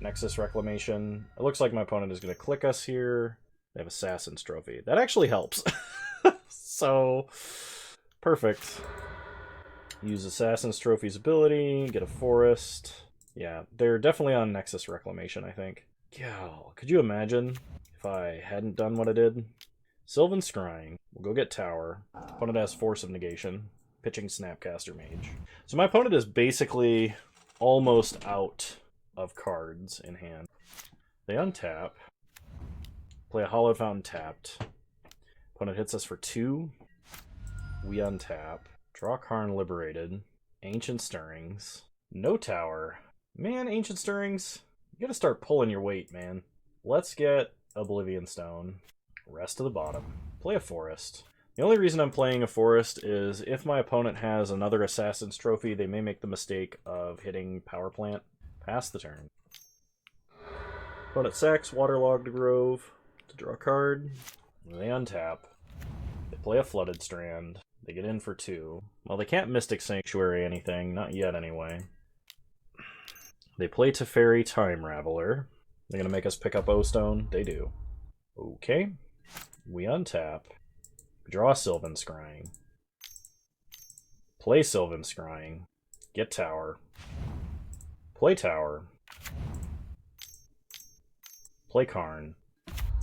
Nexus Reclamation. It looks like my opponent is going to click us here. They have Assassin's Trophy. That actually helps. So, perfect. Use Assassin's Trophy's ability, get a forest. Yeah, they're definitely on Nexus Reclamation, I think. Gal, could you imagine if I hadn't done what I did? Sylvan Scrying. We'll go get Tower. Opponent has Force of Negation. Pitching Snapcaster Mage. So my opponent is basically almost out of cards in hand. They untap. Play a Hallowed Fountain tapped. Opponent hits us for 2. We untap. Draw Karn Liberated. Ancient Stirrings. No Tower. Man, Ancient Stirrings, you gotta start pulling your weight, man. Let's get Oblivion Stone. Rest to the bottom. Play a forest. The only reason I'm playing a forest is if my opponent has another Assassin's Trophy, they may make the mistake of hitting Power Plant. Pass the turn. Opponent sacks Waterlogged Grove to draw a card. They untap. They play a Flooded Strand. They get in for 2. Well, they can't Mystic Sanctuary anything. Not yet, anyway. They play Teferi Time Raveler. They're going to make us pick up O-Stone. They do. Okay. We untap. Draw Sylvan Scrying. Play Sylvan Scrying. Get Tower. Play Tower. Play Karn.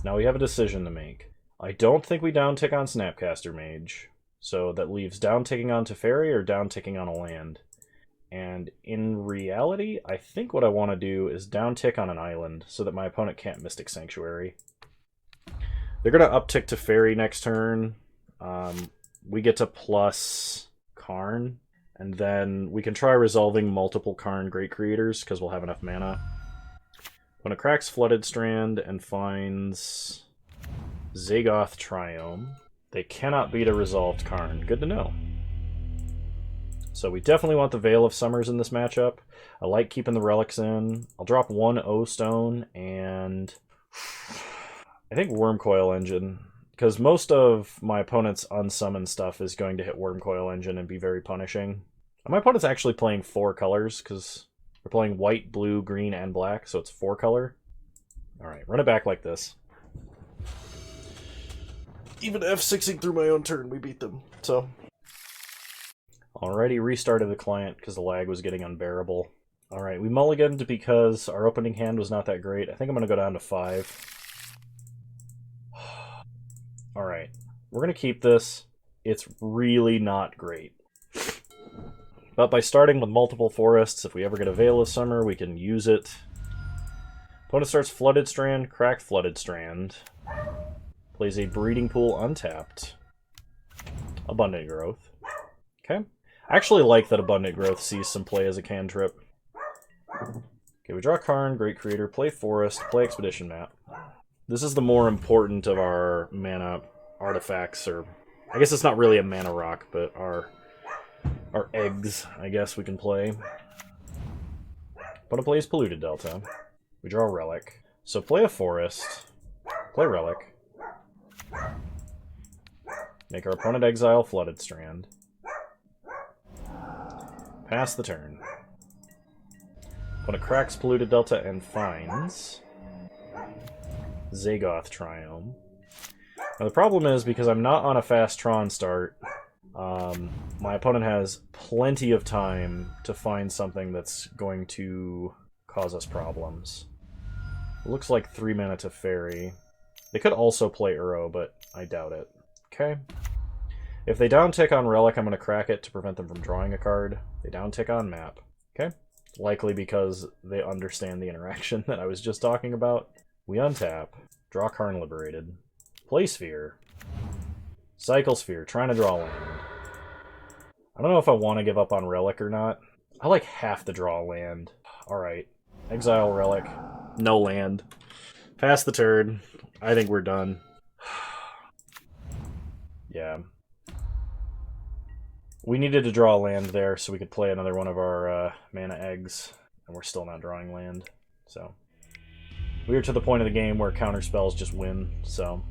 Now we have a decision to make. I don't think we downtick on Snapcaster Mage. So that leaves downticking on Teferi or downticking on a land. And in reality, I think what I want to do is downtick on an island so that my opponent can't Mystic Sanctuary. They're going to uptick to Fairy next turn. We get to plus Karn. And then we can try resolving multiple Karn Great Creators because we'll have enough mana. When it cracks Flooded Strand and finds Zagoth Triome, they cannot beat a resolved Karn. Good to know. So we definitely want the Veil of Summers in this matchup. I like keeping the relics in. I'll drop 1 O-Stone and I think Wormcoil Engine, because most of my opponent's unsummoned stuff is going to hit Wormcoil Engine and be very punishing. And my opponent's actually playing 4 colors, because we're playing white, blue, green, and black, so it's 4 color. Alright, run it back like this. Even F6ing through my own turn, we beat them, so... Already restarted the client because the lag was getting unbearable. Alright, we mulliganed because our opening hand was not that great. I think I'm going to go down to 5. Alright, we're going to keep this. It's really not great. But by starting with multiple forests, if we ever get a Veil of Summer, we can use it. Opponent starts Flooded Strand, cracked Flooded Strand. Plays a Breeding Pool untapped. Abundant Growth. Okay. I actually like that Abundant Growth sees some play as a cantrip. Okay, we draw Karn, Great Creator, play Forest, play Expedition Map. This is the more important of our mana artifacts, or I guess it's not really a mana rock, but our eggs, I guess we can play. Opponent plays Polluted Delta. We draw a Relic. So play a Forest, play Relic. Make our opponent exile Flooded Strand. Pass the turn. Opponent cracks Polluted Delta and finds Zagoth Triome. Now the problem is, because I'm not on a fast Tron start, my opponent has plenty of time to find something that's going to cause us problems. It looks like 3 mana to Fairy. They could also play Uro, but I doubt it. Okay. If they downtick on Relic, I'm going to crack it to prevent them from drawing a card. They downtick on Map. Okay. Likely because they understand the interaction that I was just talking about. We untap. Draw Karn Liberated. Play Sphere. Cycle Sphere. Trying to draw land. I don't know if I want to give up on Relic or not. I like half the draw land. Alright. Exile Relic. No land. Pass the turn. I think we're done. Yeah. We needed to draw land there so we could play another one of our mana eggs, and we're still not drawing land. So we are to the point of the game where counter spells just win. So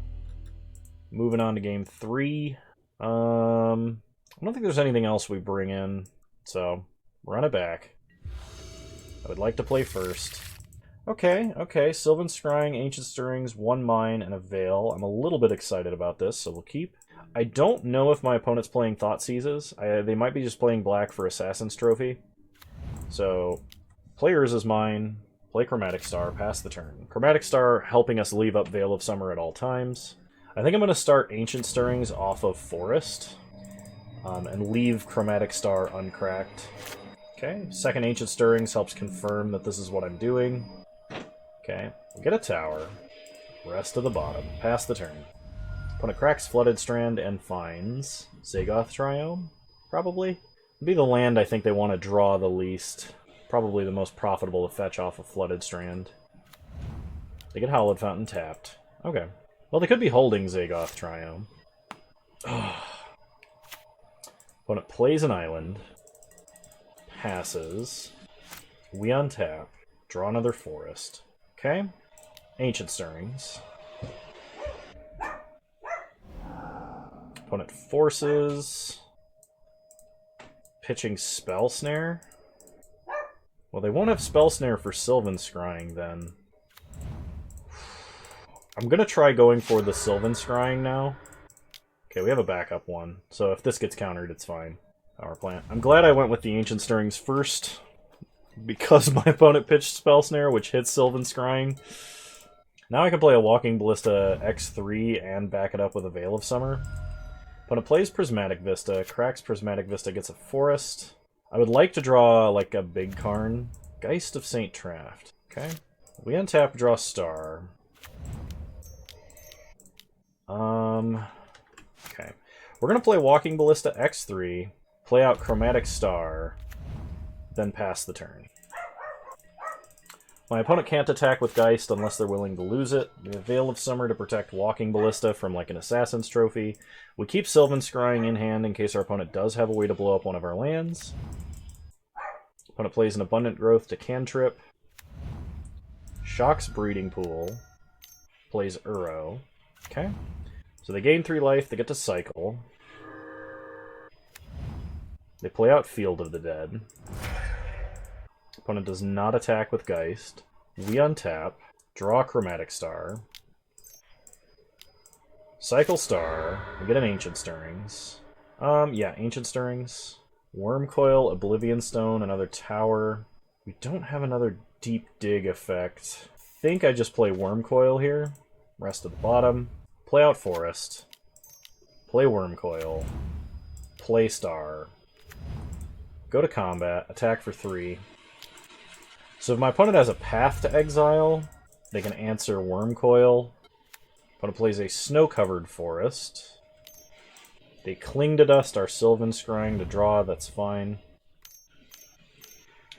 moving on to game 3. I don't think there's anything else we bring in, so run it back. I would like to play first. Okay, Sylvan Scrying, Ancient Stirrings, 1 Mine, and a Veil. I'm a little bit excited about this, so we'll keep. I don't know if my opponent's playing Thought Seizes. They might be just playing black for Assassin's Trophy. So, players is mine. Play Chromatic Star, pass the turn. Chromatic Star helping us leave up Veil of Summer at all times. I think I'm going to start Ancient Stirrings off of Forest. And leave Chromatic Star uncracked. Okay, second Ancient Stirrings helps confirm that this is what I'm doing. Okay, get a tower. Rest of the bottom. Pass the turn. Opponent cracks Flooded Strand and finds Zagoth Triome, probably. It'd be the land I think they want to draw the least. Probably the most profitable to fetch off a Flooded Strand. They get Hallowed Fountain tapped. Okay. Well, they could be holding Zagoth Triome. Opponent plays an island. Passes. We untap. Draw another forest. Okay. Ancient Stirrings. Opponent forces. Pitching Spell Snare. Well, they won't have Spell Snare for Sylvan Scrying, then. I'm gonna try going for the Sylvan Scrying now. Okay, we have a backup one, so if this gets countered, it's fine. Power plant. I'm glad I went with the Ancient Stirrings first, because my opponent pitched Spell Snare, which hits Sylvan Scrying. Now I can play a Walking Ballista X3 and back it up with a Veil of Summer. Opponent plays Prismatic Vista, cracks Prismatic Vista, gets a forest. I would like to draw, like, a big Karn. Geist of St. Traft. Okay. We untap, draw Star. Okay. We're going to play Walking Ballista X3, play out Chromatic Star, then pass the turn. My opponent can't attack with Geist unless they're willing to lose it. We have Veil of Summer to protect Walking Ballista from, like, an Assassin's Trophy. We keep Sylvan Scrying in hand in case our opponent does have a way to blow up one of our lands. Opponent plays an Abundant Growth to cantrip. Shocks Breeding Pool. Plays Uro. Okay. So they gain 3 life, they get to cycle. They play out Field of the Dead. Opponent does not attack with Geist. We untap, draw Chromatic Star. Cycle Star, we get an Ancient Stirrings. Yeah, Ancient Stirrings. Wormcoil, Oblivion Stone, another tower. We don't have another Deep Dig effect. I think I just play Wormcoil here. Rest at the bottom. Play out Forest. Play Wormcoil. Play Star. Go to combat. Attack for 3. So if my opponent has a path to exile, they can answer Wormcoil. Opponent plays a snow-covered forest. They cling to dust our Sylvan Scrying to draw, that's fine.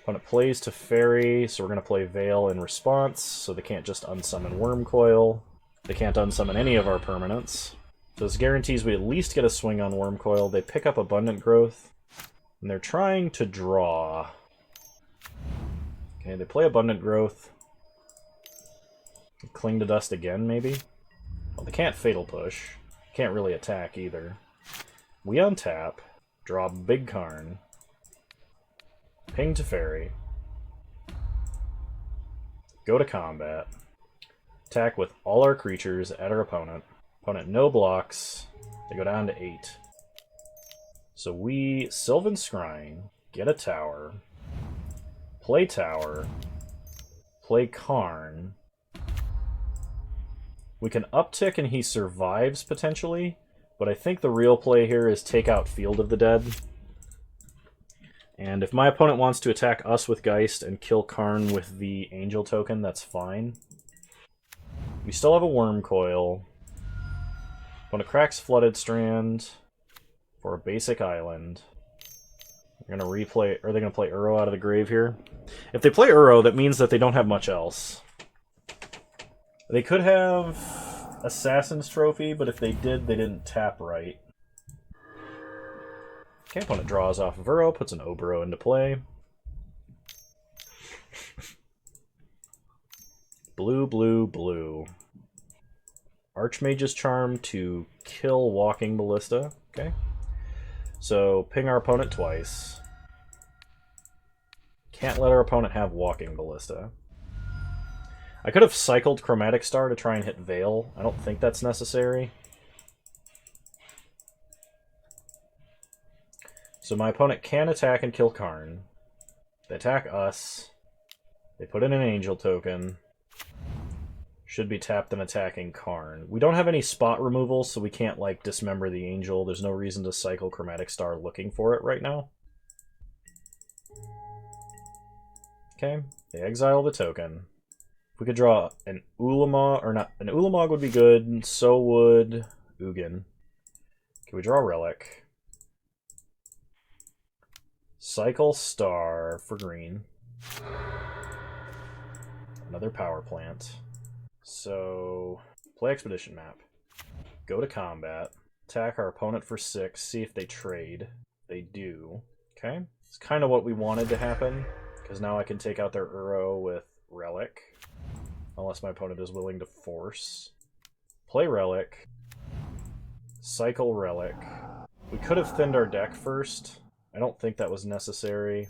Opponent plays to Fairy, so we're going to play Veil in response, so they can't just unsummon Wormcoil. They can't unsummon any of our permanents. So this guarantees we at least get a swing on Wormcoil. They pick up Abundant Growth, and they're trying to draw. Okay, they play Abundant Growth. Cling to Dust again, maybe? Well, they can't Fatal Push. Can't really attack either. We untap, draw Big Karn, ping to Fairy, go to combat, attack with all our creatures at our opponent. Opponent no blocks, they go down to 8. So we Sylvan Scrying, get a tower, play Karn. We can uptick and he survives potentially. But I think the real play here is take out Field of the Dead. And if my opponent wants to attack us with Geist and kill Karn with the Angel token, that's fine. We still have a Wormcoil. Opponent cracks Flooded Strand for a basic island. They're gonna replay, or are they gonna play Uro out of the grave here? If they play Uro, that means that they don't have much else. They could have Assassin's Trophy, but if they did, they didn't tap right. Okay, opponent draws off of Uro, puts an Obero into play. Blue, blue, blue. Archmage's Charm to kill Walking Ballista. Okay. So, ping our opponent twice. Can't let our opponent have Walking Ballista. I could have cycled Chromatic Star to try and hit Veil. I don't think that's necessary. So my opponent can attack and kill Karn. They attack us. They put in an angel token. Should be tapped and attacking Karn. We don't have any spot removal, so we can't, like, dismember the angel. There's no reason to cycle Chromatic Star looking for it right now. Okay, they exile the token. If we could draw an Ulamog, or not, an Ulamog would be good, so would Ugin. Can we draw a Relic? Cycle Star for green. Another power plant. So, play Expedition Map. Go to combat. Attack our opponent for 6. See if they trade. They do. Okay. It's kind of what we wanted to happen. Because now I can take out their Uro with Relic. Unless my opponent is willing to force. Play Relic. Cycle Relic. We could have thinned our deck first. I don't think that was necessary.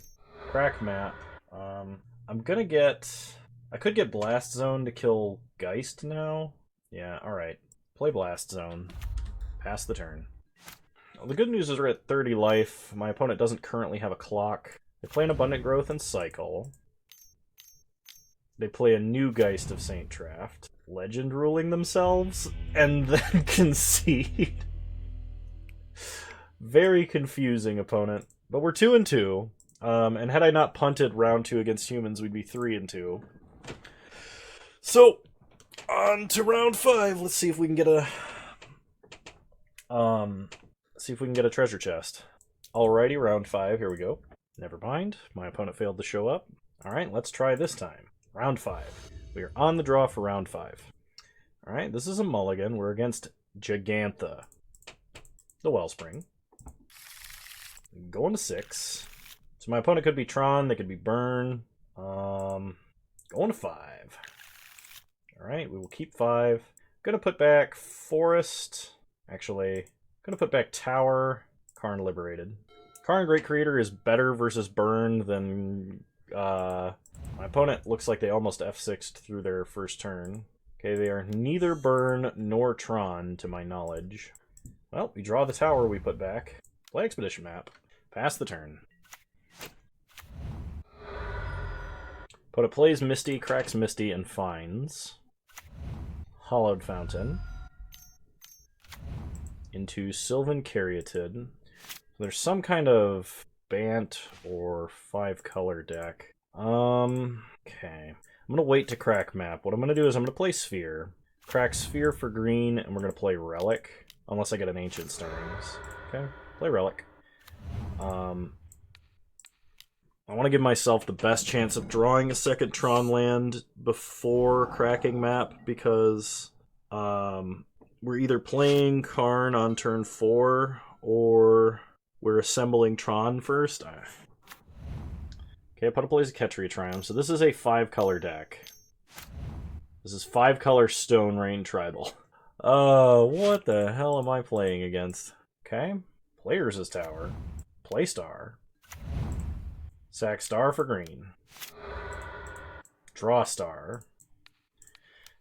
Crack Map. I'm gonna get... I could get Blast Zone to kill Geist now. Yeah, alright. Play Blast Zone. Pass the turn. Well, the good news is we're at 30 life. My opponent doesn't currently have a clock. They play an Abundant Growth and cycle. They play a new Geist of Saint Traft. Legend ruling themselves, and then concede. Very confusing opponent. But we're 2-2. And had I not punted round 2 against humans, we'd be 3-2. So, on to round 5. Let's see if we can get a treasure chest. Alrighty, round 5. Here we go. Never mind. My opponent failed to show up. Alright, let's try this time. Round 5. We are on the draw for round 5. Alright, this is a mulligan. We're against Gigantha. The Wellspring. Going to 6. So my opponent could be Tron. They could be Burn. Going to 5. Alright, we will keep 5. Gonna put back Forest. Actually, gonna put back Tower. Karn Liberated. Karn Great Creator is better versus Burn than... my opponent looks like they almost F6'd through their first turn. Okay, they are neither Burn nor Tron, to my knowledge. Well, we draw the tower we put back. Play Expedition Map. Pass the turn. Opponent plays Misty, cracks Misty, and finds... Hollowed Fountain into Sylvan Caryatid. There's some kind of Bant or 5-color deck. Okay. I'm going to wait to crack map. What I'm going to do is I'm going to play Sphere. Crack Sphere for green, and we're going to play Relic. Unless I get an Ancient Stirrings. Okay, play Relic. I want to give myself the best chance of drawing a second Tron land before cracking map, because we're either playing Karn on turn 4 or we're assembling Tron first. Okay, opponent plays a Ketria Triumph, so this is a 5-color deck. This is 5-color Stone Rain Tribal. Oh, what the hell am I playing against? Okay, players is Tower. Play Star. Sack Star for green. Draw Star.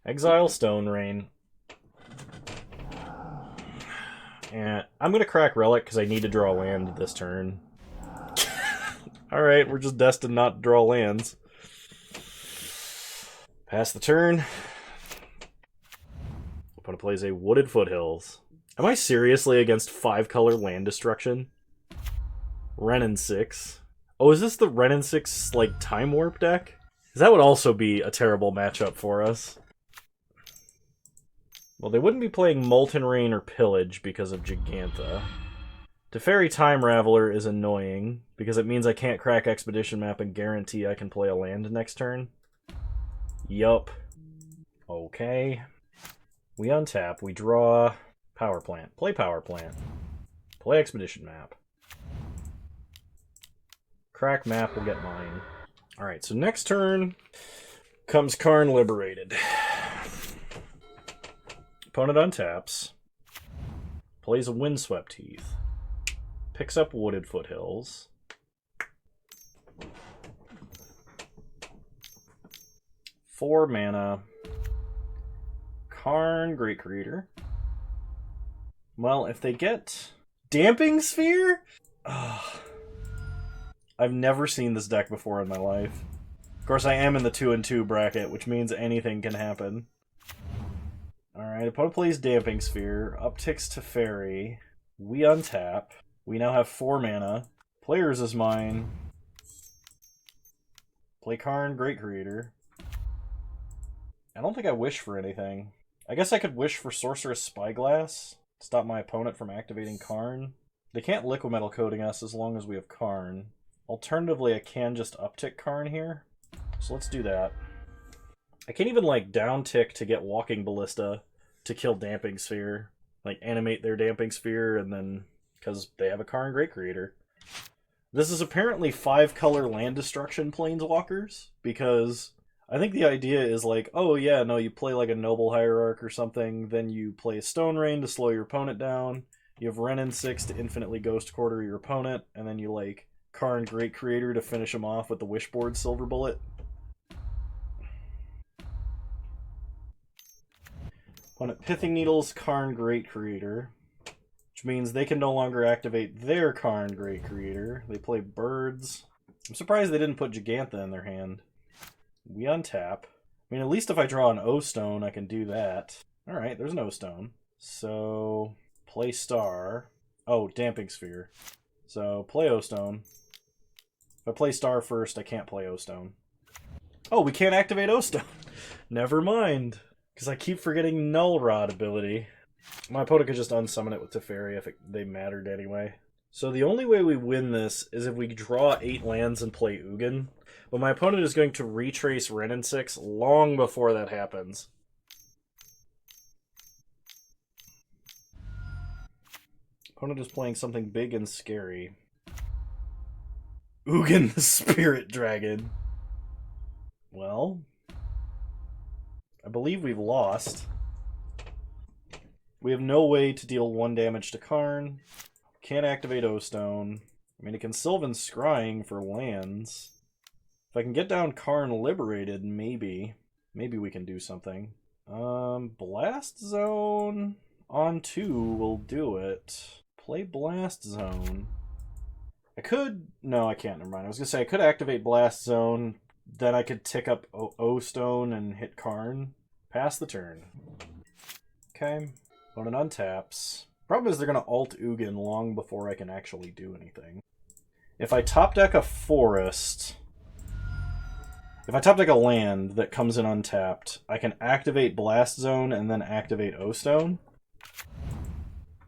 Exile Stone Rain. And I'm going to crack Relic because I need to draw land this turn. Alright, we're just destined not to draw lands. Pass the turn. Opponent plays a Wooded Foothills. Am I seriously against 5-color land destruction? Renin 6. Oh, is this the Renin 6, like, Time Warp deck? That would also be a terrible matchup for us. Well, they wouldn't be playing Molten Rain or Pillage because of Gigantha. Teferi Time Raveler is annoying, because it means I can't crack Expedition Map and guarantee I can play a land next turn. Yup. Okay. We untap, we draw Power Plant. Play Power Plant. Play Expedition Map. Crack map will get mine. Alright, so next turn comes Karn Liberated. Opponent untaps. Plays a Windswept Heath. Picks up Wooded Foothills. Four mana. Karn Great Creator. Well, if they get Damping Sphere? I've never seen this deck before in my life. Of course, I am in the 2-2 bracket, which means anything can happen. Alright, opponent plays Damping Sphere, upticks to Fairy. We untap. We now have 4 mana. Players is mine. Play Karn, Great Creator. I don't think I wish for anything. I guess I could wish for Sorceress Spyglass. Stop my opponent from activating Karn. They can't Liquid Metal Coating us as long as we have Karn. Alternatively, I can just uptick Karn here. So let's do that. I can't even, like, downtick to get Walking Ballista to kill Damping Sphere. Like, animate their Damping Sphere, and then... because they have a Karn Great Creator. This is apparently 5-color land destruction planeswalkers, because I think the idea is like, oh yeah, no, you play like a Noble Hierarch or something, then you play a Stone Rain to slow your opponent down, you have Renin 6 to infinitely Ghost Quarter your opponent, and then you like Karn Great Creator to finish him off with the Wishboard Silver Bullet. Opponent Pithing Needles, Karn Great Creator. Which means they can no longer activate their Karn Great Creator. They play Birds. I'm surprised they didn't put Gigantha in their hand. We untap. I mean, at least if I draw an O-Stone, I can do that. Alright, there's an O-Stone. So, play Star. Oh, Damping Sphere. So, play O-Stone. If I play Star first, I can't play O-Stone. Oh, we can't activate O-Stone! Never mind. Because I keep forgetting Null Rod ability. My opponent could just unsummon it with Teferi if they mattered anyway. So the only way we win this is if we draw 8 lands and play Ugin. But my opponent is going to retrace Renin 6 long before that happens. Opponent is playing something big and scary. Ugin the Spirit Dragon. Well, I believe we've lost. We have no way to deal 1 damage to Karn. Can't activate O-Stone. I mean, it can Sylvan Scrying for lands. If I can get down Karn Liberated, maybe. Maybe we can do something. Blast Zone on 2 will do it. Play Blast Zone. I could... No, I can't. Never mind. I was going to say I could activate Blast Zone. Then I could tick up O-Stone and hit Karn. Pass the turn. Okay. Opponent untaps. Problem is they're going to alt Ugin long before I can actually do anything. If I top deck a forest... If I top deck a land that comes in untapped, I can activate Blast Zone and then activate O-Stone.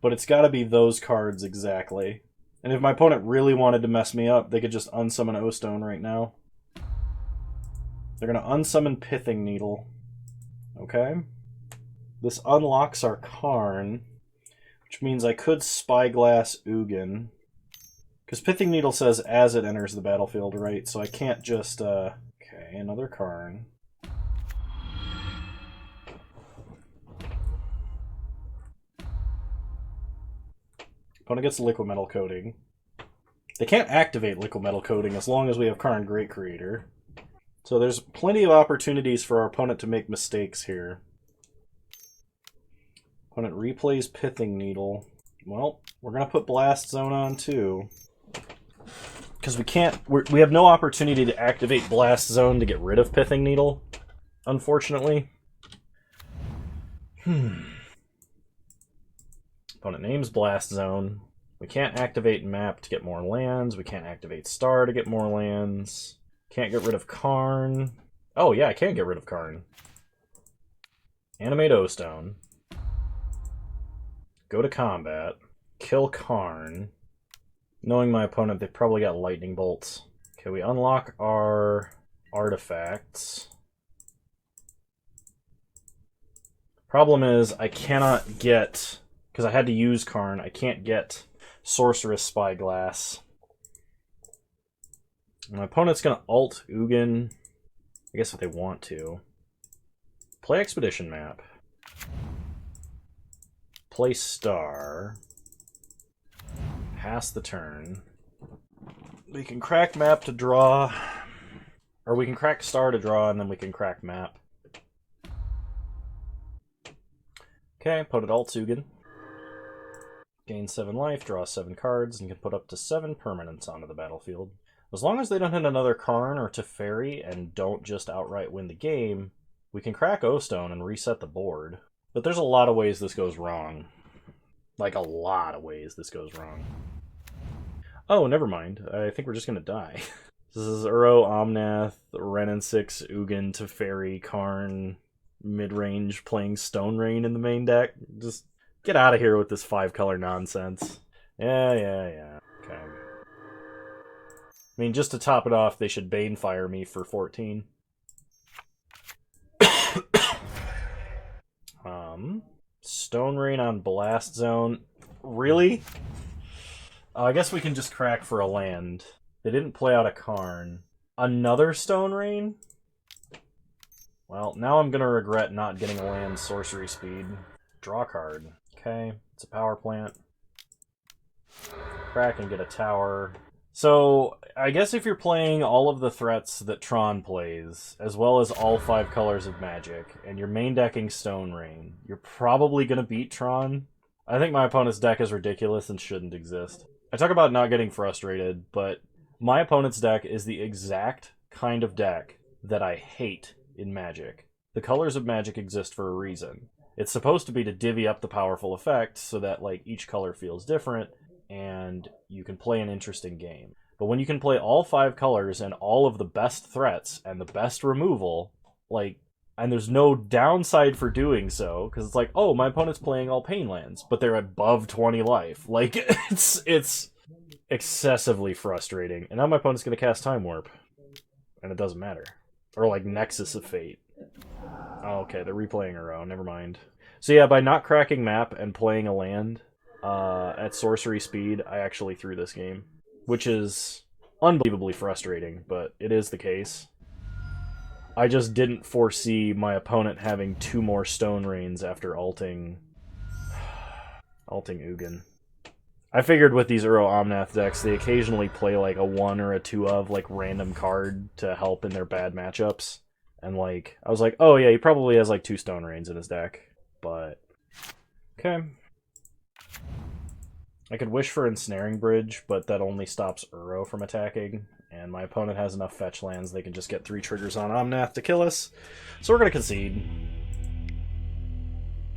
But it's got to be those cards exactly. And if my opponent really wanted to mess me up, they could just unsummon O-Stone right now. They're going to unsummon Pithing Needle. Okay. This unlocks our Karn, which means I could Spyglass Ugin. Because Pithing Needle says as it enters the battlefield, right? So I can't just, Okay, another Karn. Opponent gets Liquid Metal Coating. They can't activate Liquid Metal Coating as long as we have Karn Great Creator. So there's plenty of opportunities for our opponent to make mistakes here. Opponent replays Pithing Needle. Well, we're going to put Blast Zone on too. Because we have no opportunity to activate Blast Zone to get rid of Pithing Needle, unfortunately. Opponent names Blast Zone. We can't activate Map to get more lands. We can't activate Star to get more lands. Can't get rid of Karn. Oh yeah, I can get rid of Karn. Animate O-Stone. Go to combat. Kill Karn. Knowing my opponent, they've probably got lightning bolts. Okay, we unlock our artifacts. Problem is, I cannot get... Because I had to use Karn, I can't get Sorceress Spyglass. My opponent's going to alt Ugin. I guess if they want to. Play Expedition Map. Play Star. Pass the turn. We can crack Map to draw. Or we can crack Star to draw, and then we can crack Map. Okay, opponent alts Ugin. Gain 7 life, draw 7 cards, and can put up to 7 permanents onto the battlefield. As long as they don't hit another Karn or Teferi and don't just outright win the game, we can crack O-Stone and reset the board. But there's a lot of ways this goes wrong. Like, a lot of ways this goes wrong. Oh, never mind. I think we're just gonna die. This is Uro, Omnath, Renin 6, Ugin, Teferi, Karn, mid-range playing Stone Rain in the main deck. Just get out of here with this 5-color nonsense. Yeah. Okay. I mean, just to top it off, they should Banefire me for 14. Stone Rain on Blast Zone. Really? I guess we can just crack for a land. They didn't play out a Karn. Another Stone Rain? Well, now I'm gonna regret not getting a land sorcery speed. Draw a card. Okay, it's a power plant. Crack and get a tower. So, I guess if you're playing all of the threats that Tron plays, as well as all 5 colors of Magic, and you're main decking Stone Rain, you're probably going to beat Tron. I think my opponent's deck is ridiculous and shouldn't exist. I talk about not getting frustrated, but my opponent's deck is the exact kind of deck that I hate in Magic. The colors of Magic exist for a reason. It's supposed to be to divvy up the powerful effect so that like each color feels different, and you can play an interesting game. But when you can play all 5 colors and all of the best threats and the best removal, like, and there's no downside for doing so, because it's like, oh, my opponent's playing all pain lands, but they're above 20 life. Like, it's excessively frustrating. And now my opponent's going to cast Time Warp, and it doesn't matter. Or, like, Nexus of Fate. Oh, okay, they're replaying her own, never mind. So yeah, by not cracking map and playing a land at sorcery speed, I actually threw this game. Which is unbelievably frustrating, but it is the case. I just didn't foresee my opponent having 2 more Stone Rains after alting Ugin. I figured with these Uro Omnath decks, they occasionally play like a 1 or a 2 of like random card to help in their bad matchups. And like, I was like, oh yeah, he probably has like 2 Stone Rains in his deck. But, okay. I could wish for Ensnaring Bridge, but that only stops Uro from attacking, and my opponent has enough fetch lands they can just get 3 triggers on Omnath to kill us. So we're going to concede.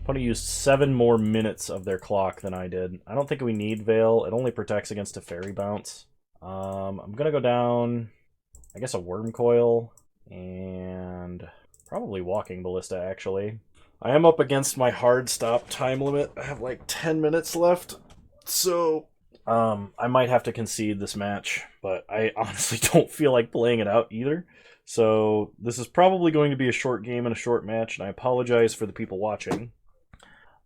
Opponent used 7 more minutes of their clock than I did. I don't think we need Veil. It only protects against a Fairy Bounce. I'm going to go down, I guess, a Worm Coil, and probably Walking Ballista, actually. I am up against my hard stop time limit. I have like 10 minutes left. So, I might have to concede this match, but I honestly don't feel like playing it out either. So, this is probably going to be a short game and a short match, and I apologize for the people watching.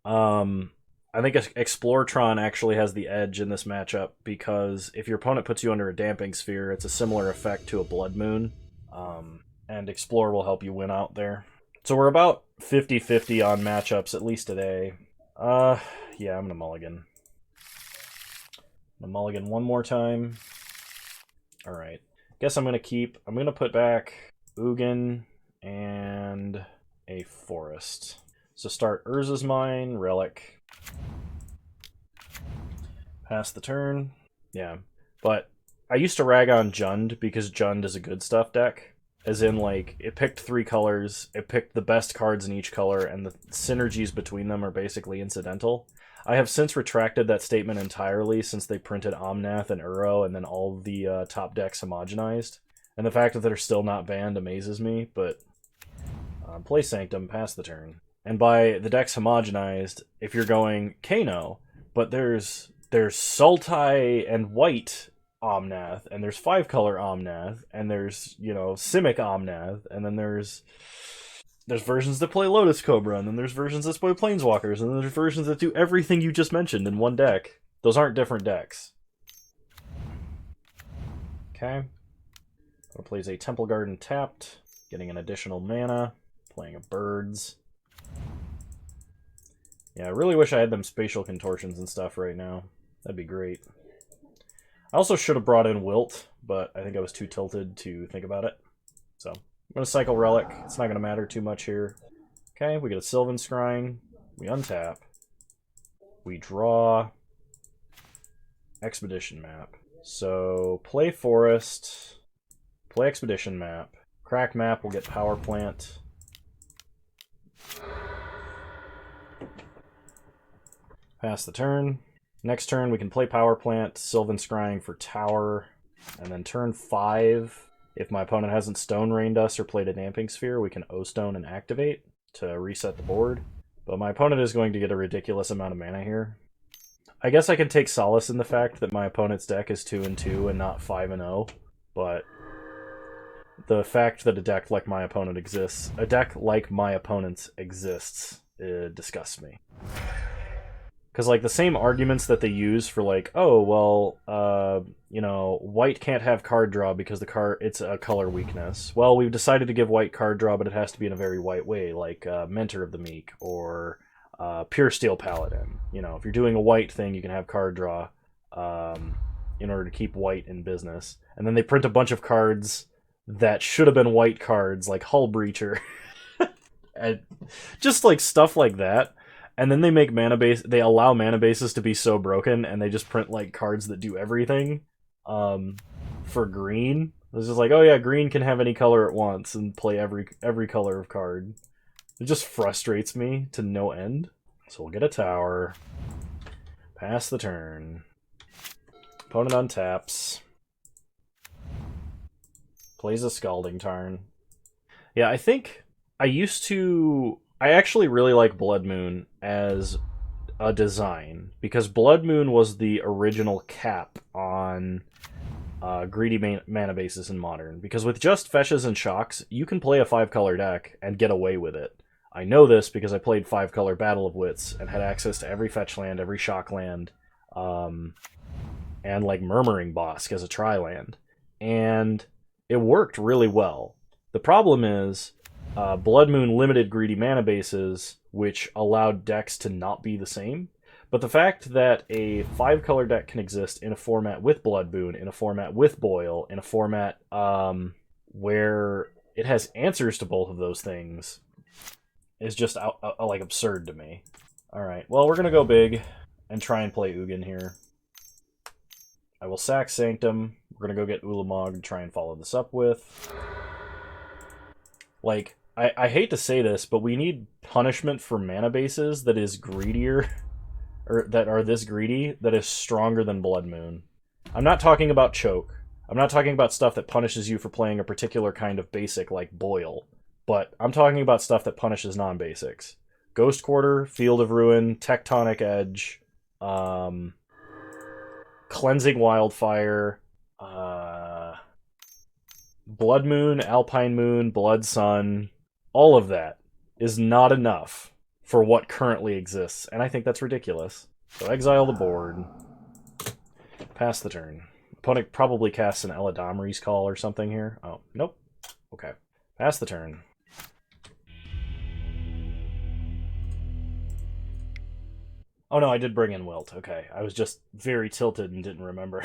I think Exploratron actually has the edge in this matchup, because if your opponent puts you under a Damping Sphere, it's a similar effect to a Blood Moon, and Explore will help you win out there. So we're about 50-50 on matchups, at least today. Yeah, I'm gonna mulligan. I'm gonna mulligan one more time. Alright. Guess I'm gonna put back Ugin and a Forest. So start Urza's Mine, Relic. Pass the turn. Yeah. But I used to rag on Jund because Jund is a good stuff deck. As in, like, it picked 3 colors, it picked the best cards in each color, and the synergies between them are basically incidental. I have since retracted that statement entirely since they printed Omnath and Uro and then all of the top decks homogenized. And the fact that they're still not banned amazes me, but play Sanctum, pass the turn. And by the decks homogenized, if you're going Kano, but there's Sultai and White Omnath, and there's 5-color Omnath, and there's, you know, Simic Omnath, and then there's versions that play Lotus Cobra, and then there's versions that play Planeswalkers, and then there's versions that do everything you just mentioned in one deck. Those aren't different decks. Okay. Plays a Temple Garden tapped, getting an additional mana, playing a Birds. Yeah, I really wish I had them Spatial Contortions and stuff right now. That'd be great. I also should have brought in Wilt, but I think I was too tilted to think about it. So, I'm going to cycle Relic. It's not going to matter too much here. Okay, we get a Sylvan Scrying. We untap. We draw. expedition map. So play forest, play expedition map. Crack map will get power plant. Pass the turn. Next turn we can play power plant, Sylvan Scrying for tower, and then turn 5, if my opponent hasn't stone rained us or played a damping sphere, we can O-stone and activate to reset the board. But my opponent is going to get a ridiculous amount of mana here. I guess I can take solace in the fact that my opponent's deck is 2-2 and not 5-0, but the fact that a deck like my opponent's exists, it disgusts me. Because, like, the same arguments that they use for, like, oh, well, you know, white can't have card draw because it's a color weakness. Well, we've decided to give white card draw, but it has to be in a very white way, like Mentor of the Meek or Pure Steel Paladin. You know, if you're doing a white thing, you can have card draw in order to keep white in business. And then they print a bunch of cards that should have been white cards, like Hull Breacher. And just, like, stuff like that. And then they allow mana bases to be so broken, and they just print like cards that do everything for green. It's just like, oh yeah, green can have any color at once and play every color of card. It just frustrates me to no end. So we'll get a tower. Pass the turn. Opponent untaps. Plays a Scalding Tarn. Yeah, I think I actually really like Blood Moon as a design, because Blood Moon was the original cap on greedy mana bases in Modern. Because with just fetches and shocks, you can play a 5-color deck and get away with it. I know this because I played 5-color Battle of Wits and had access to every fetch land, every shock land, and like Murmuring Bosk as a tri-land. And it worked really well. The problem is, Blood Moon limited greedy mana bases, which allowed decks to not be the same. But the fact that a 5-color deck can exist in a format with Blood Moon, in a format with Boil, in a format where it has answers to both of those things, is just like absurd to me. Alright, well, we're going to go big and try and play Ugin here. I will sack Sanctum. We're going to go get Ulamog and try and follow this up with. Like, I hate to say this, but we need punishment for mana bases that is greedier, or that are this greedy, that is stronger than Blood Moon. I'm not talking about Choke. I'm not talking about stuff that punishes you for playing a particular kind of basic like Boil. But I'm talking about stuff that punishes non-basics. Ghost Quarter, Field of Ruin, Tectonic Edge, Cleansing Wildfire, Blood Moon, Alpine Moon, Blood Sun, all of that is not enough for what currently exists, and I think that's ridiculous. So exile the board, pass the turn. Opponent probably casts an Eladamri's Call or something here. Oh, nope. Okay. Pass the turn. Oh no, I did bring in Wilt. Okay, I was just very tilted and didn't remember.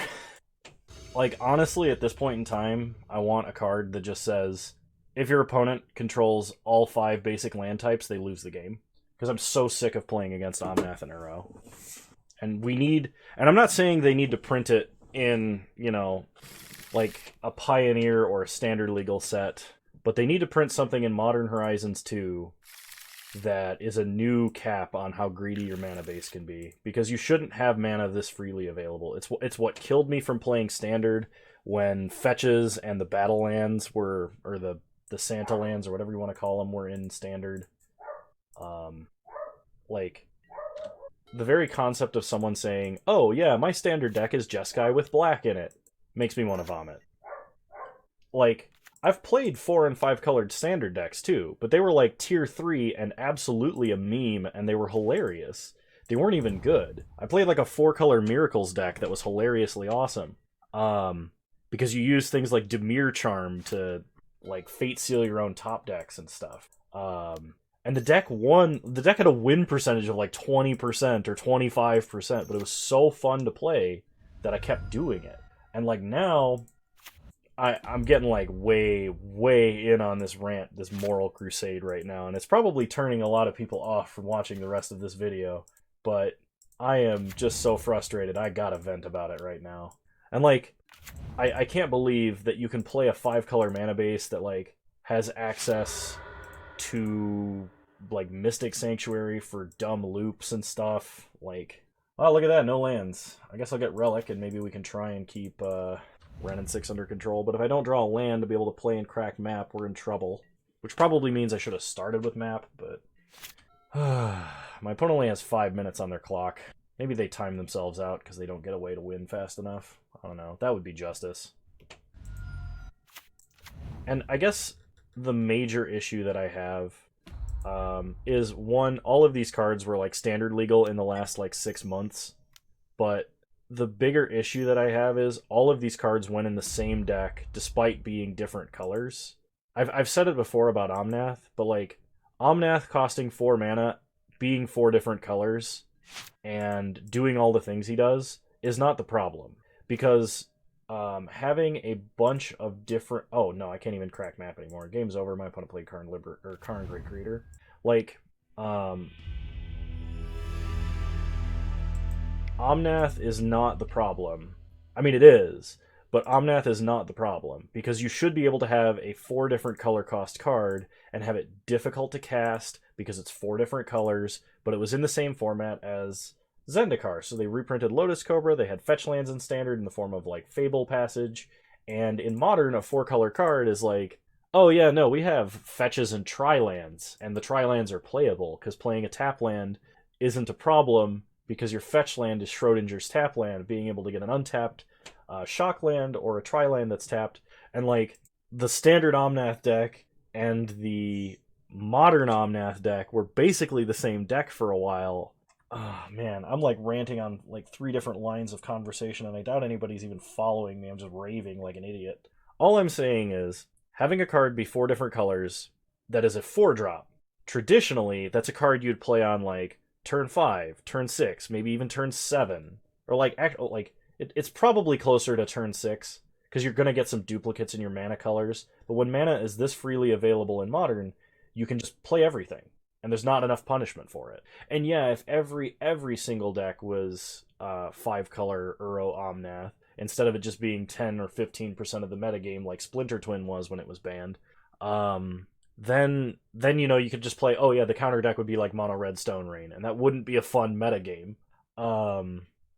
Like, honestly, at this point in time, I want a card that just says, if your opponent controls all 5 basic land types, they lose the game. Because I'm so sick of playing against Omnath in a row. And I'm not saying they need to print it in, you know, like a Pioneer or a Standard Legal set, but they need to print something in Modern Horizons 2 that is a new cap on how greedy your mana base can be, because you shouldn't have mana this freely available. It's what killed me from playing Standard when fetches and the battle lands were, or the Santa lands or whatever you want to call them, were in Standard. Like, the very concept of someone saying, oh yeah, my Standard deck is Jeskai with black in it, makes me want to vomit. Like, I've played 4 and 5 colored Standard decks too, but they were like tier 3 and absolutely a meme, and they were hilarious. They weren't even good. I played like a 4-color Miracles deck that was hilariously awesome. Because you use things like Dimir Charm to like Fate Seal your own top decks and stuff. And the deck had a win percentage of like 20% or 25%, but it was so fun to play that I kept doing it. And like now, I'm getting like way in on this rant, this moral crusade right now, and it's probably turning a lot of people off from watching the rest of this video. But I am just so frustrated. I gotta vent about it right now. And like, I can't believe that you can play a 5-color mana base that like has access to like Mystic Sanctuary for dumb loops and stuff. Like, oh, look at that, no lands. I guess I'll get Relic and maybe we can try and keep Ren and 6 under control. But if I don't draw a land to be able to play and crack map, we're in trouble. Which probably means I should have started with map, but my opponent only has 5 minutes on their clock. Maybe they time themselves out because they don't get a way to win fast enough. I don't know. That would be justice. And I guess the major issue that I have is, one, all of these cards were like standard legal in the last like 6 months. But the bigger issue that I have is all of these cards went in the same deck despite being different colors. I've said it before about Omnath, but like Omnath costing 4 mana, being 4 different colors, and doing all the things he does is not the problem. Because having a bunch of different... Oh, no, I can't even crack map anymore. Game's over. My opponent played Karn Great Creator. Like, Omnath is not the problem. I mean, it is, but Omnath is not the problem, because you should be able to have a 4 different color cost card and have it difficult to cast because it's 4 different colors, but it was in the same format as Zendikar. So they reprinted Lotus Cobra, they had fetch lands in Standard in the form of like Fable Passage, and in Modern, a 4-color card is like, oh yeah, no, we have fetches and tri-lands, and the tri-lands are playable, because playing a tap land isn't a problem, because your fetch land is Schrodinger's tap land, being able to get an untapped shock land or a tri-land that's tapped. And like, the standard Omnath deck and the modern Omnath deck were basically the same deck for a while. Oh man, I'm like ranting on like 3 different lines of conversation, and I doubt anybody's even following me. I'm just raving like an idiot. All I'm saying is, having a card be 4 different colors that is a 4-drop, traditionally, that's a card you'd play on like turn 5, turn 6, maybe even turn 7. Or like, it's probably closer to turn 6, because you're going to get some duplicates in your mana colors. But when mana is this freely available in Modern, you can just play everything, and there's not enough punishment for it. And yeah, if every single deck was 5-color Uro Omnath, instead of it just being 10 or 15% of the metagame like Splinter Twin was when it was banned, then you know, you could just play, oh yeah, the counter deck would be like Mono Red Stone Rain, and that wouldn't be a fun metagame.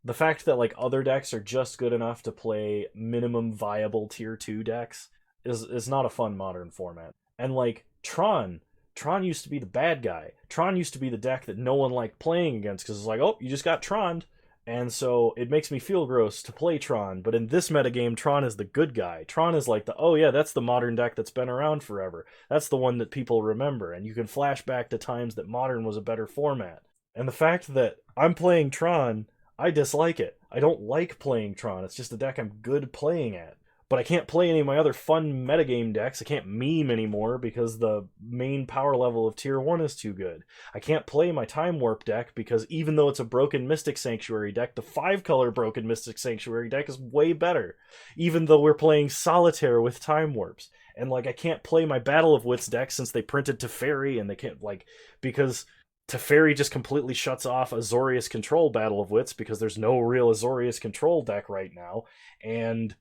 The fact that like other decks are just good enough to play minimum viable tier 2 decks is not a fun Modern format. And like Tron used to be the bad guy. Tron used to be the deck that no one liked playing against, because it's like, oh, you just got Tron'd. And so it makes me feel gross to play Tron, but in this metagame, Tron is the good guy. Tron is like the, oh yeah, that's the Modern deck that's been around forever. That's the one that people remember, and you can flash back to times that Modern was a better format. And the fact that I'm playing Tron, I dislike it. I don't like playing Tron. It's just a deck I'm good playing at. But I can't play any of my other fun metagame decks. I can't meme anymore because the main power level of tier 1 is too good. I can't play my Time Warp deck because even though it's a broken Mystic Sanctuary deck, the 5-color broken Mystic Sanctuary deck is way better. Even though we're playing Solitaire with Time Warps. And like, I can't play my Battle of Wits deck since they printed Teferi, and they can't, like, because Teferi just completely shuts off Azorius Control Battle of Wits because there's no real Azorius Control deck right now. And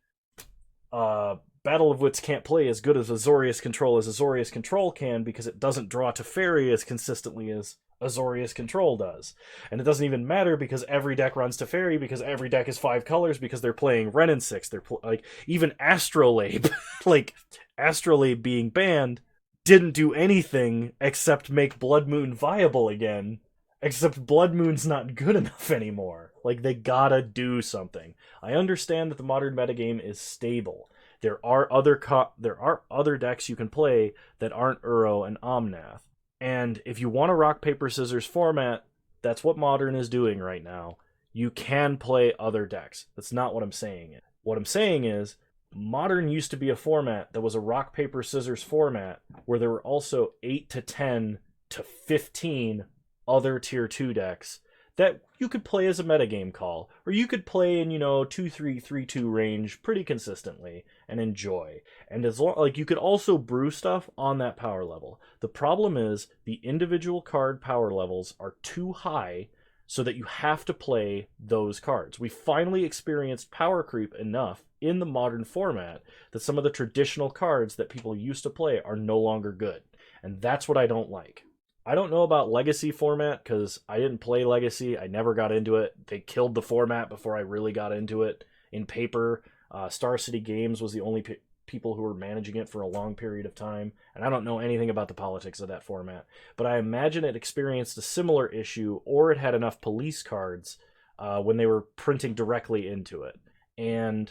Battle of Wits can't play as good as Azorius Control can because it doesn't draw Teferi as consistently as Azorius Control does. And it doesn't even matter because every deck runs Teferi because every deck is 5 colors because they're playing Ren and 6. They're like, even Astrolabe, like Astrolabe being banned didn't do anything except make Blood Moon viable again. Except Blood Moon's not good enough anymore. Like, they gotta do something. I understand that the Modern metagame is stable. There are other decks you can play that aren't Uro and Omnath. And if you want a rock, paper, scissors format, that's what Modern is doing right now. You can play other decks. That's not what I'm saying. What I'm saying is, Modern used to be a format that was a rock, paper, scissors format where there were also 8 to 10 to 15 other tier 2 decks that you could play as a metagame call, or you could play in, 2-3, 3-2 range pretty consistently and enjoy. And as long, like, you could also brew stuff on that power level. The problem is the individual card power levels are too high so that you have to play those cards. We finally experienced power creep enough in the modern format that some of the traditional cards that people used to play are no longer good. And that's what I don't like. I don't know about Legacy format because I didn't play Legacy. I never got into it. They killed the format before I really got into it. In paper, Star City Games was the only people who were managing it for a long period of time. And I don't know anything about the politics of that format. But I imagine it experienced a similar issue, or it had enough police cards when they were printing directly into it. And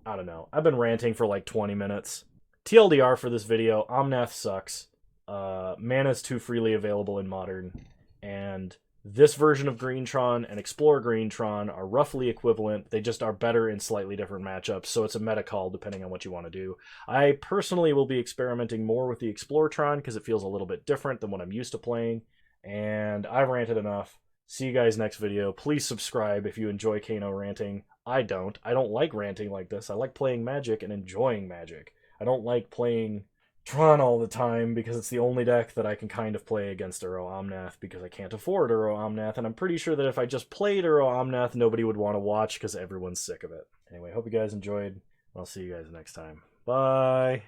I don't know. I've been ranting for like 20 minutes. TLDR for this video, Omnath sucks. Mana is too freely available in Modern, and this version of Greentron and Explore Greentron are roughly equivalent. They just are better in slightly different matchups, so it's a meta call depending on what you want to do. I personally will be experimenting more with the Exploretron because it feels a little bit different than what I'm used to playing, and I've ranted enough. See you guys next video. Please subscribe if you enjoy Kano ranting. I don't. I don't like ranting like this. I like playing Magic and enjoying Magic. I don't like playing Tron all the time because it's the only deck that I can kind of play against Uro Omnath because I can't afford Uro Omnath, and I'm pretty sure that if I just played Uro Omnath, nobody would want to watch because everyone's sick of it. Anyway, hope you guys enjoyed. I'll see you guys next time. Bye!